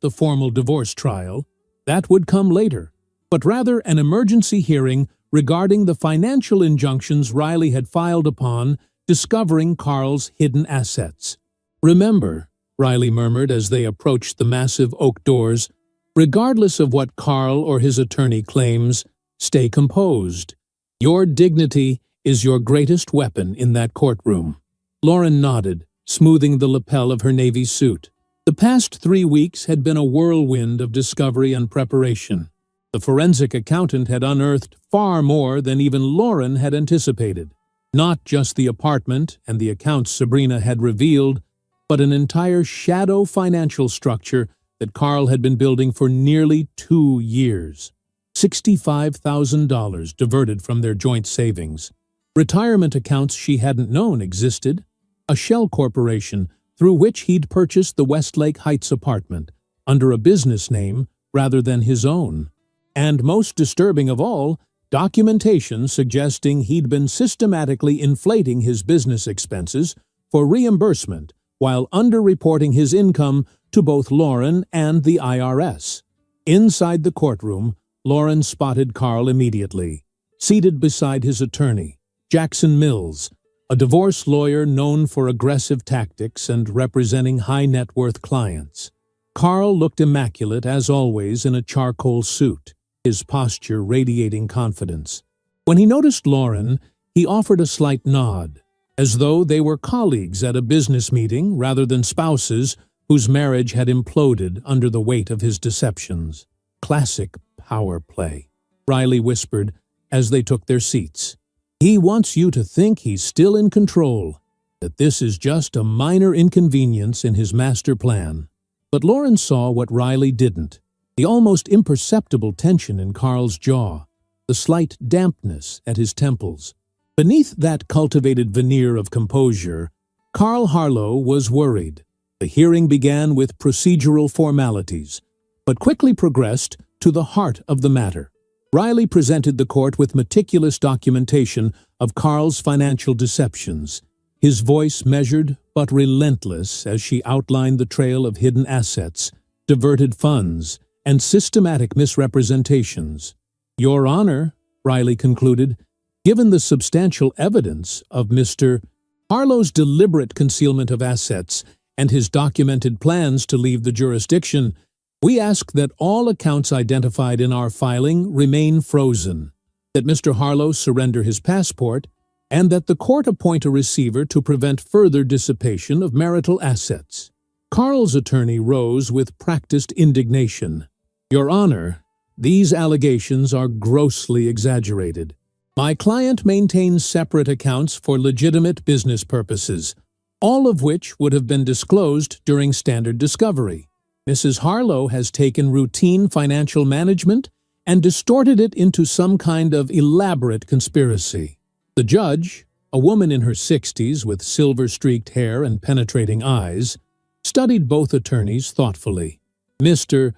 [SPEAKER 1] the formal divorce trial, that would come later, but rather an emergency hearing regarding the financial injunctions Riley had filed upon discovering Carl's hidden assets. Remember, Riley murmured as they approached the massive oak doors. "Regardless of what Carl or his attorney claims, stay composed. Your dignity is your greatest weapon in that courtroom." Lauren nodded, smoothing the lapel of her navy suit. The past 3 weeks had been a whirlwind of discovery and preparation. The forensic accountant had unearthed far more than even Lauren had anticipated. Not just the apartment and the accounts Sabrina had revealed, but an entire shadow financial structure that Carl had been building for nearly 2 years. $65,000 diverted from their joint savings. Retirement accounts she hadn't known existed. A shell corporation through which he'd purchased the Westlake Heights apartment under a business name rather than his own. And most disturbing of all, documentation suggesting he'd been systematically inflating his business expenses for reimbursement while underreporting his income to both Lauren and the IRS. Inside the courtroom, Lauren spotted Carl immediately, seated beside his attorney, Jackson Mills, a divorce lawyer known for aggressive tactics and representing high-net-worth clients. Carl looked immaculate as always in a charcoal suit, his posture radiating confidence. When he noticed Lauren, he offered a slight nod, as though they were colleagues at a business meeting rather than spouses whose marriage had imploded under the weight of his deceptions. "Classic power play," Riley whispered as they took their seats. "He wants you to think he's still in control, that this is just a minor inconvenience in his master plan." But Lauren saw what Riley didn't: the almost imperceptible tension in Carl's jaw, the slight dampness at his temples. Beneath that cultivated veneer of composure, Carl Harlow was worried. The hearing began with procedural formalities, but quickly progressed to the heart of the matter. Riley presented the court with meticulous documentation of Carl's financial deceptions, his voice measured but relentless as she outlined the trail of hidden assets, diverted funds, and systematic misrepresentations. "Your Honor," Riley concluded, "given the substantial evidence of Mr. Harlow's deliberate concealment of assets and his documented plans to leave the jurisdiction, we ask that all accounts identified in our filing remain frozen, that Mr. Harlow surrender his passport, and that the court appoint a receiver to prevent further dissipation of marital assets." Carl's attorney rose with practiced indignation. "Your Honor, these allegations are grossly exaggerated. My client maintains separate accounts for legitimate business purposes, all of which would have been disclosed during standard discovery. Mrs. Harlow has taken routine financial management and distorted it into some kind of elaborate conspiracy." The judge, a woman in her 60s with silver-streaked hair and penetrating eyes, studied both attorneys thoughtfully. "Mr.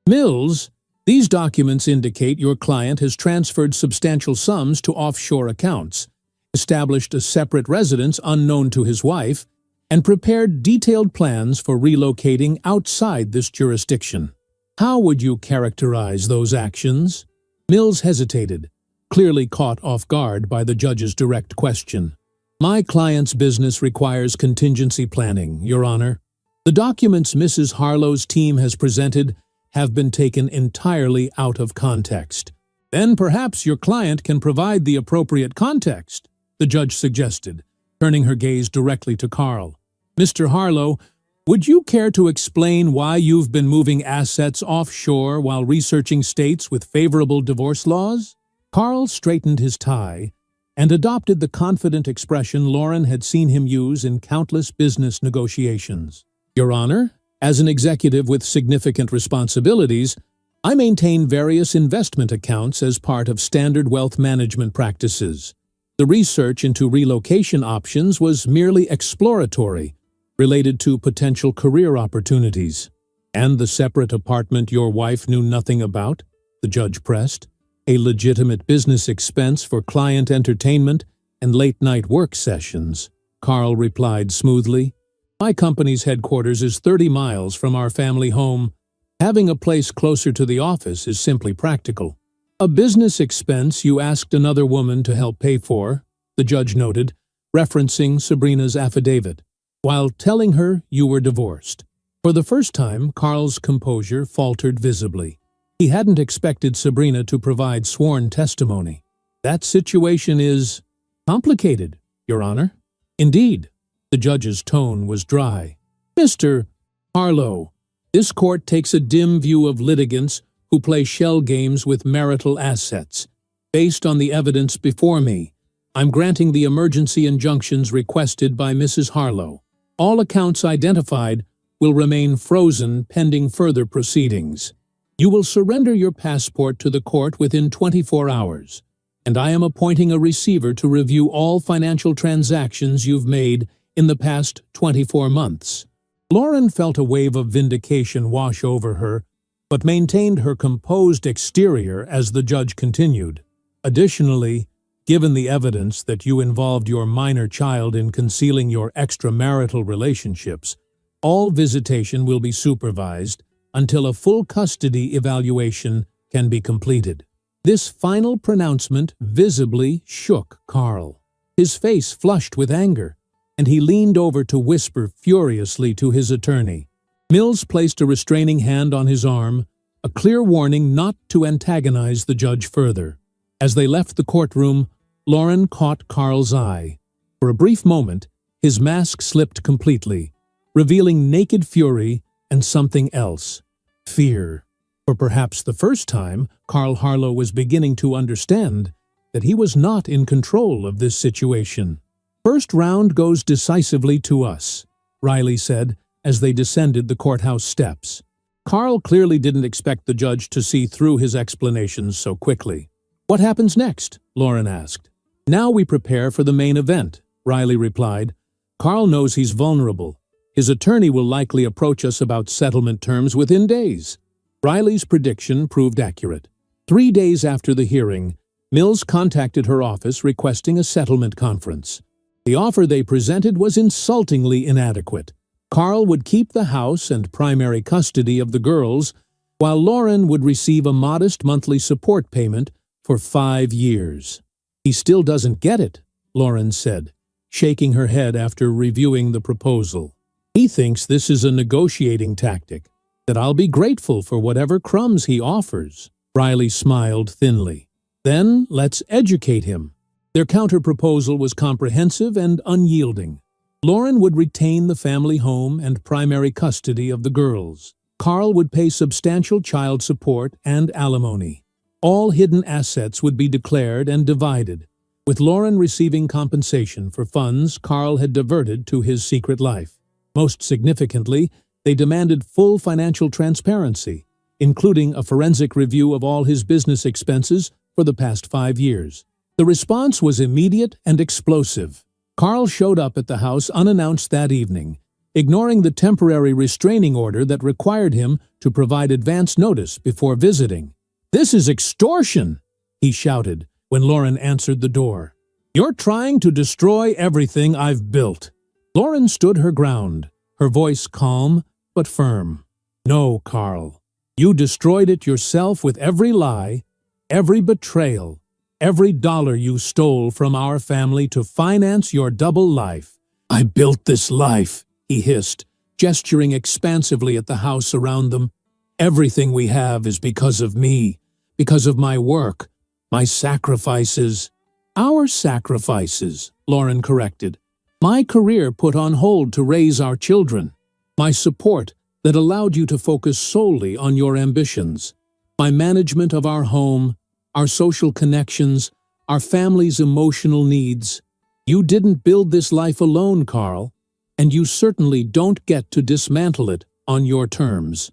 [SPEAKER 1] Mills, these documents indicate your client has transferred substantial sums to offshore accounts, established a separate residence unknown to his wife, and prepared detailed plans for relocating outside this jurisdiction. How would you characterize those actions?" Mills hesitated, clearly caught off guard by the judge's direct question. "My client's business requires contingency planning, Your Honor. The documents Mrs. Harlow's team has presented have been taken entirely out of context." "Then perhaps your client can provide the appropriate context," the judge suggested, turning her gaze directly to Carl. "Mr. Harlow, would you care to explain why you've been moving assets offshore while researching states with favorable divorce laws?" Carl straightened his tie and adopted the confident expression Lauren had seen him use in countless business negotiations. "Your Honor, as an executive with significant responsibilities, I maintain various investment accounts as part of standard wealth management practices. The research into relocation options was merely exploratory, related to potential career opportunities." "And the separate apartment your wife knew nothing about?" the judge pressed. "A legitimate business expense for client entertainment and late-night work sessions," Carl replied smoothly. "My company's headquarters is 30 miles from our family home. Having a place closer to the office is simply practical." "A business expense you asked another woman to help pay for," the judge noted, referencing Sabrina's affidavit, "while telling her you were divorced." For the first time, Carl's composure faltered visibly. He hadn't expected Sabrina to provide sworn testimony. That situation is complicated, Your Honor. Indeed. The judge's tone was dry. Mr. Harlow, this court takes a dim view of litigants who play shell games with marital assets. Based on the evidence before me, I'm granting the emergency injunctions requested by Mrs. Harlow. All accounts identified will remain frozen pending further proceedings. You will surrender your passport to the court within 24 hours, and I am appointing a receiver to review all financial transactions you've made in the past 24 months. Lauren felt a wave of vindication wash over her, but maintained her composed exterior as the judge continued. Additionally, given the evidence that you involved your minor child in concealing your extramarital relationships, all visitation will be supervised until a full custody evaluation can be completed. This final pronouncement visibly shook Carl. His face flushed with anger, and he leaned over to whisper furiously to his attorney. Mills placed a restraining hand on his arm, a clear warning not to antagonize the judge further. As they left the courtroom, Lauren caught Carl's eye. For a brief moment, his mask slipped completely, revealing naked fury and something else, fear. For perhaps the first time, Carl Harlow was beginning to understand that he was not in control of this situation. First round goes decisively to us, Riley said as they descended the courthouse steps. Carl clearly didn't expect the judge to see through his explanations so quickly. What happens next? Lauren asked. Now we prepare for the main event, Riley replied. Carl knows he's vulnerable. His attorney will likely approach us about settlement terms within days. Riley's prediction proved accurate. 3 days after the hearing, Mills contacted her office requesting a settlement conference. The offer they presented was insultingly inadequate. Carl would keep the house and primary custody of the girls, while Lauren would receive a modest monthly support payment for 5 years. He still doesn't get it, Lauren said, shaking her head after reviewing the proposal. He thinks this is a negotiating tactic, that I'll be grateful for whatever crumbs he offers. Riley smiled thinly. Then let's educate him. Their counter-proposal was comprehensive and unyielding. Lauren would retain the family home and primary custody of the girls. Carl would pay substantial child support and alimony. All hidden assets would be declared and divided, with Lauren receiving compensation for funds Carl had diverted to his secret life. Most significantly, they demanded full financial transparency, including a forensic review of all his business expenses for the past 5 years. The response was immediate and explosive. Carl showed up at the house unannounced that evening, ignoring the temporary restraining order that required him to provide advance notice before visiting. "This is extortion!" he shouted when Lauren answered the door. "You're trying to destroy everything I've built." Lauren stood her ground, her voice calm but firm. "No, Carl. You destroyed it yourself with every lie, every betrayal, every dollar you stole from our family to finance your double life." "I built this life," he hissed, gesturing expansively at the house around them. "Everything we have is because of me, because of my work, my sacrifices." "Our sacrifices," Lauren corrected. "My career put on hold to raise our children. My support that allowed you to focus solely on your ambitions. My management of our home, our social connections, our family's emotional needs. You didn't build this life alone, Carl, and you certainly don't get to dismantle it on your terms."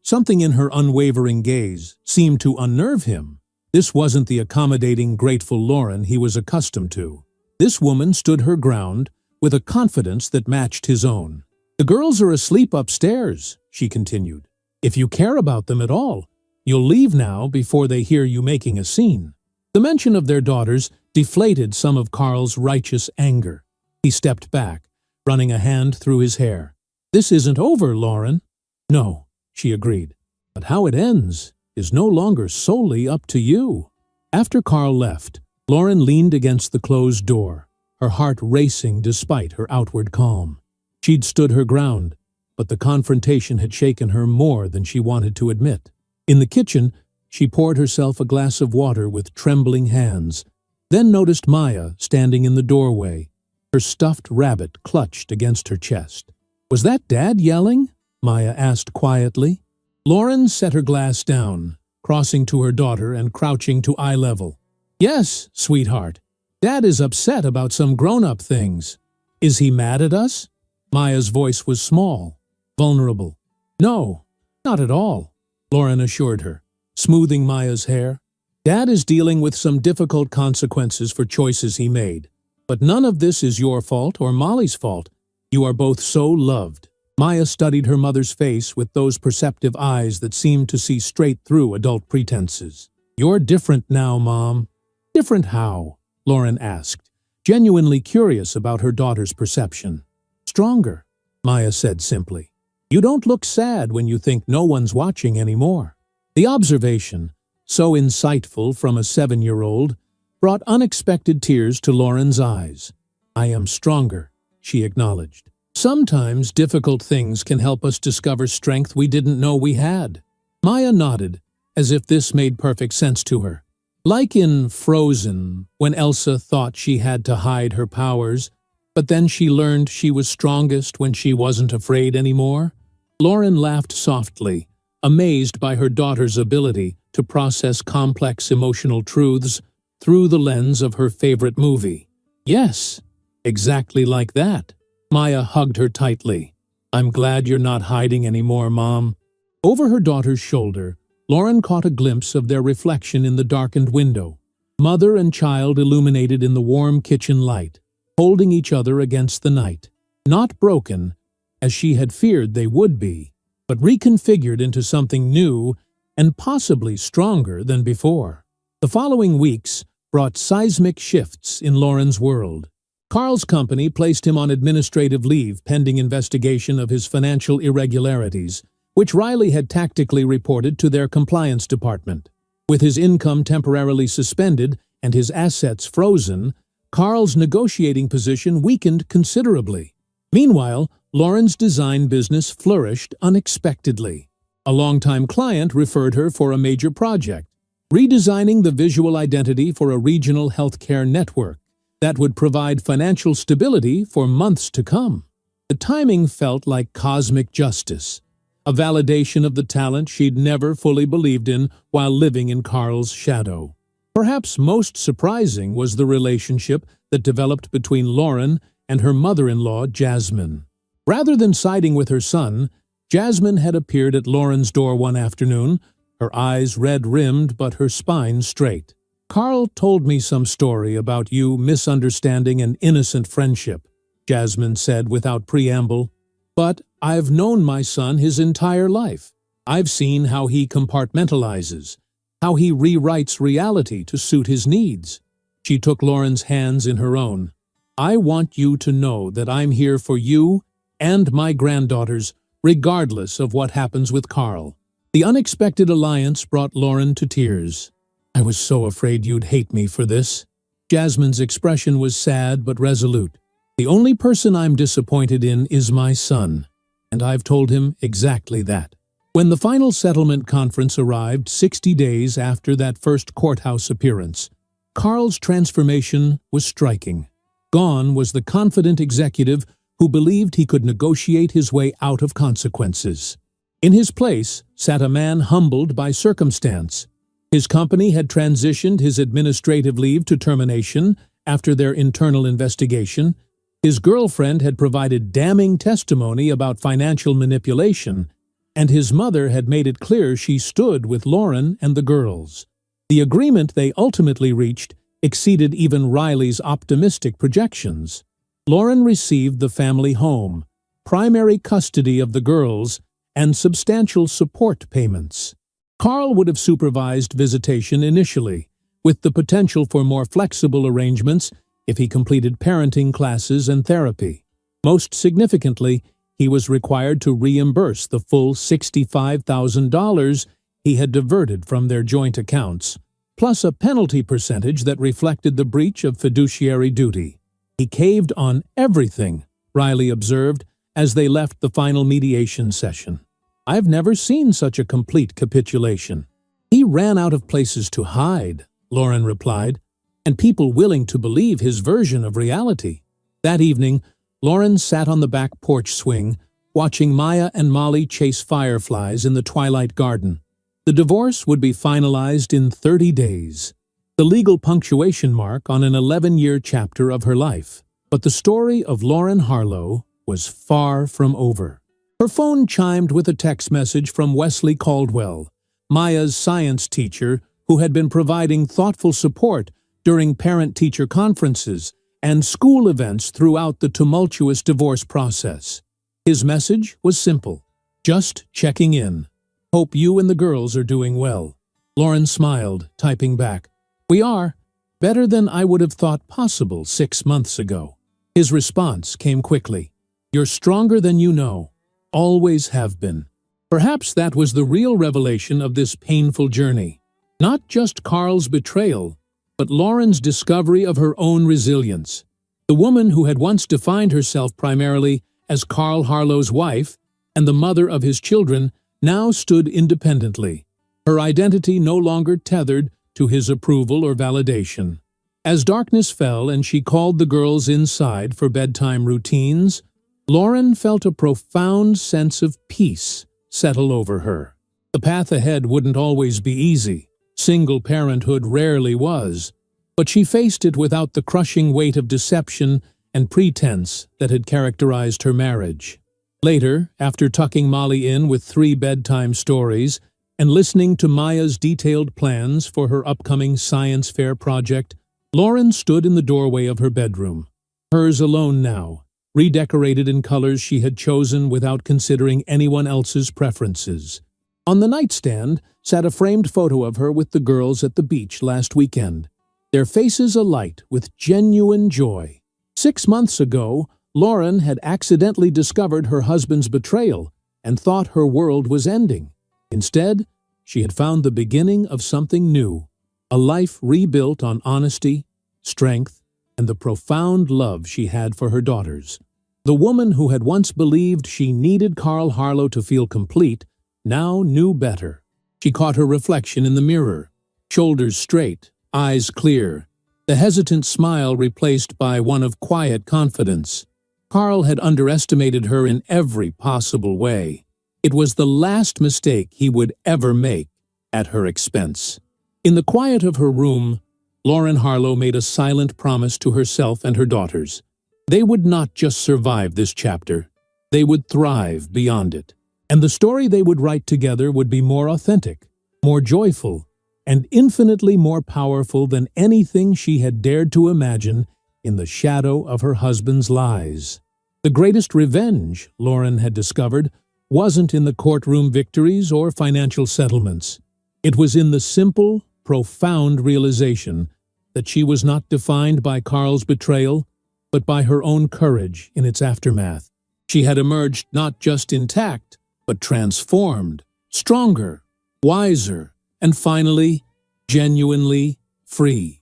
[SPEAKER 1] Something in her unwavering gaze seemed to unnerve him. This wasn't the accommodating, grateful Lauren he was accustomed to. This woman stood her ground with a confidence that matched his own. "The girls are asleep upstairs," she continued. "If you care about them at all, you'll leave now before they hear you making a scene." The mention of their daughters deflated some of Carl's righteous anger. He stepped back, running a hand through his hair. "This isn't over, Lauren." "No," she agreed. "But how it ends is no longer solely up to you." After Carl left, Lauren leaned against the closed door, her heart racing despite her outward calm. She'd stood her ground, but the confrontation had shaken her more than she wanted to admit. In the kitchen, she poured herself a glass of water with trembling hands, then noticed Maya standing in the doorway, her stuffed rabbit clutched against her chest. "Was that Dad yelling?" Maya asked quietly. Lauren set her glass down, crossing to her daughter and crouching to eye level. "Yes, sweetheart. Dad is upset about some grown-up things. Is he mad at us?" Maya's voice was small, vulnerable. "No, not at all," Lauren assured her, smoothing Maya's hair. "Dad is dealing with some difficult consequences for choices he made. But none of this is your fault or Molly's fault. You are both so loved." Maya studied her mother's face with those perceptive eyes that seemed to see straight through adult pretenses. "You're different now, Mom." "Different how?" Lauren asked, genuinely curious about her daughter's perception. "Stronger," Maya said simply. "You don't look sad when you think no one's watching anymore." The observation, so insightful from a 7-year-old, brought unexpected tears to Lauren's eyes. "I am stronger," she acknowledged. "Sometimes difficult things can help us discover strength we didn't know we had." Maya nodded, as if this made perfect sense to her. Like in Frozen, when Elsa thought she had to hide her powers, but then she learned she was strongest when she wasn't afraid anymore. Lauren laughed softly, amazed by her daughter's ability to process complex emotional truths through the lens of her favorite movie. "Yes, exactly like that." Maya hugged her tightly. "I'm glad you're not hiding anymore, Mom." Over her daughter's shoulder, Lauren caught a glimpse of their reflection in the darkened window, mother and child illuminated in the warm kitchen light, holding each other against the night. Not broken, as she had feared they would be, but reconfigured into something new and possibly stronger than before. The following weeks brought seismic shifts in Lauren's world. Carl's company placed him on administrative leave pending investigation of his financial irregularities, which Riley had tactically reported to their compliance department. With his income temporarily suspended and his assets frozen, Carl's negotiating position weakened considerably. Meanwhile, Lauren's design business flourished unexpectedly. A longtime client referred her for a major project, redesigning the visual identity for a regional healthcare network that would provide financial stability for months to come. The timing felt like cosmic justice, a validation of the talent she'd never fully believed in while living in Carl's shadow. Perhaps most surprising was the relationship that developed between Lauren and her mother-in-law, Jasmine. Rather than siding with her son, Jasmine had appeared at Lauren's door one afternoon, her eyes red-rimmed but her spine straight. "Carl told me some story about you misunderstanding an innocent friendship," Jasmine said without preamble. "But I've known my son his entire life. I've seen how he compartmentalizes, how he rewrites reality to suit his needs." She took Lauren's hands in her own. "I want you to know that I'm here for you and my granddaughters, regardless of what happens with Carl." The unexpected alliance brought Lauren to tears. "I was so afraid you'd hate me for this." Jasmine's expression was sad but resolute. "The only person I'm disappointed in is my son, and I've told him exactly that." When the final settlement conference arrived 60 days after that first courthouse appearance, Carl's transformation was striking. Gone was the confident executive who believed he could negotiate his way out of consequences. In his place sat a man humbled by circumstance. His company had transitioned his administrative leave to termination after their internal investigation. His girlfriend had provided damning testimony about financial manipulation, and his mother had made it clear she stood with Lauren and the girls. The agreement they ultimately reached exceeded even Riley's optimistic projections. Lauren received the family home, primary custody of the girls, and substantial support payments. Carl would have supervised visitation initially, with the potential for more flexible arrangements if he completed parenting classes and therapy. Most significantly, he was required to reimburse the full $65,000 he had diverted from their joint accounts, plus a penalty percentage that reflected the breach of fiduciary duty. "He caved on everything," Riley observed, as they left the final mediation session. "I've never seen such a complete capitulation." "He ran out of places to hide," Lauren replied, "and people willing to believe his version of reality." That evening, Lauren sat on the back porch swing, watching Maya and Molly chase fireflies in the twilight garden. The divorce would be finalized in 30 days, the legal punctuation mark on an 11-year chapter of her life. But the story of Lauren Harlow was far from over. Her phone chimed with a text message from Wesley Caldwell, Maya's science teacher, who had been providing thoughtful support during parent-teacher conferences and school events throughout the tumultuous divorce process. His message was simple: "Just checking in. Hope you and the girls are doing well." Lauren smiled, typing back, "We are. Better than I would have thought possible 6 months ago." His response came quickly. "You're stronger than you know. Always have been." Perhaps that was the real revelation of this painful journey. Not just Carl's betrayal, but Lauren's discovery of her own resilience. The woman who had once defined herself primarily as Carl Harlow's wife and the mother of his children now stood independently, her identity no longer tethered to his approval or validation. As darkness fell and she called the girls inside for bedtime routines, Lauren felt a profound sense of peace settle over her. The path ahead wouldn't always be easy. Single parenthood rarely was, but she faced it without the crushing weight of deception and pretense that had characterized her marriage. Later, after tucking Molly in with 3 bedtime stories and listening to Maya's detailed plans for her upcoming science fair project, Lauren stood in the doorway of her bedroom, hers alone now, redecorated in colors she had chosen without considering anyone else's preferences. On the nightstand sat a framed photo of her with the girls at the beach last weekend, their faces alight with genuine joy. 6 months ago, Lauren had accidentally discovered her husband's betrayal and thought her world was ending. Instead, she had found the beginning of something new, a life rebuilt on honesty, strength, and the profound love she had for her daughters. The woman who had once believed she needed Carl Harlow to feel complete now knew better. She caught her reflection in the mirror, shoulders straight, eyes clear, the hesitant smile replaced by one of quiet confidence. Carl had underestimated her in every possible way. It was the last mistake he would ever make at her expense. In the quiet of her room, Lauren Harlow made a silent promise to herself and her daughters. They would not just survive this chapter, they would thrive beyond it. And the story they would write together would be more authentic, more joyful, and infinitely more powerful than anything she had dared to imagine in the shadow of her husband's lies. The greatest revenge, Lauren had discovered, wasn't in the courtroom victories or financial settlements. It was in the simple, profound realization that she was not defined by Carl's betrayal, but by her own courage in its aftermath. She had emerged not just intact, but transformed, stronger, wiser, and finally, genuinely free.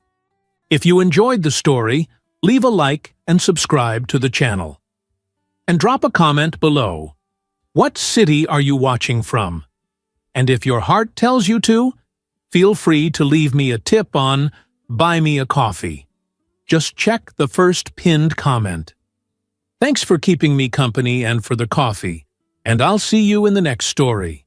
[SPEAKER 1] If you enjoyed the story, leave a like and subscribe to the channel. And drop a comment below. What city are you watching from? And if your heart tells you to, feel free to leave me a tip on Buy Me a Coffee. Just check the first pinned comment. Thanks for keeping me company and for the coffee, and I'll see you in the next story.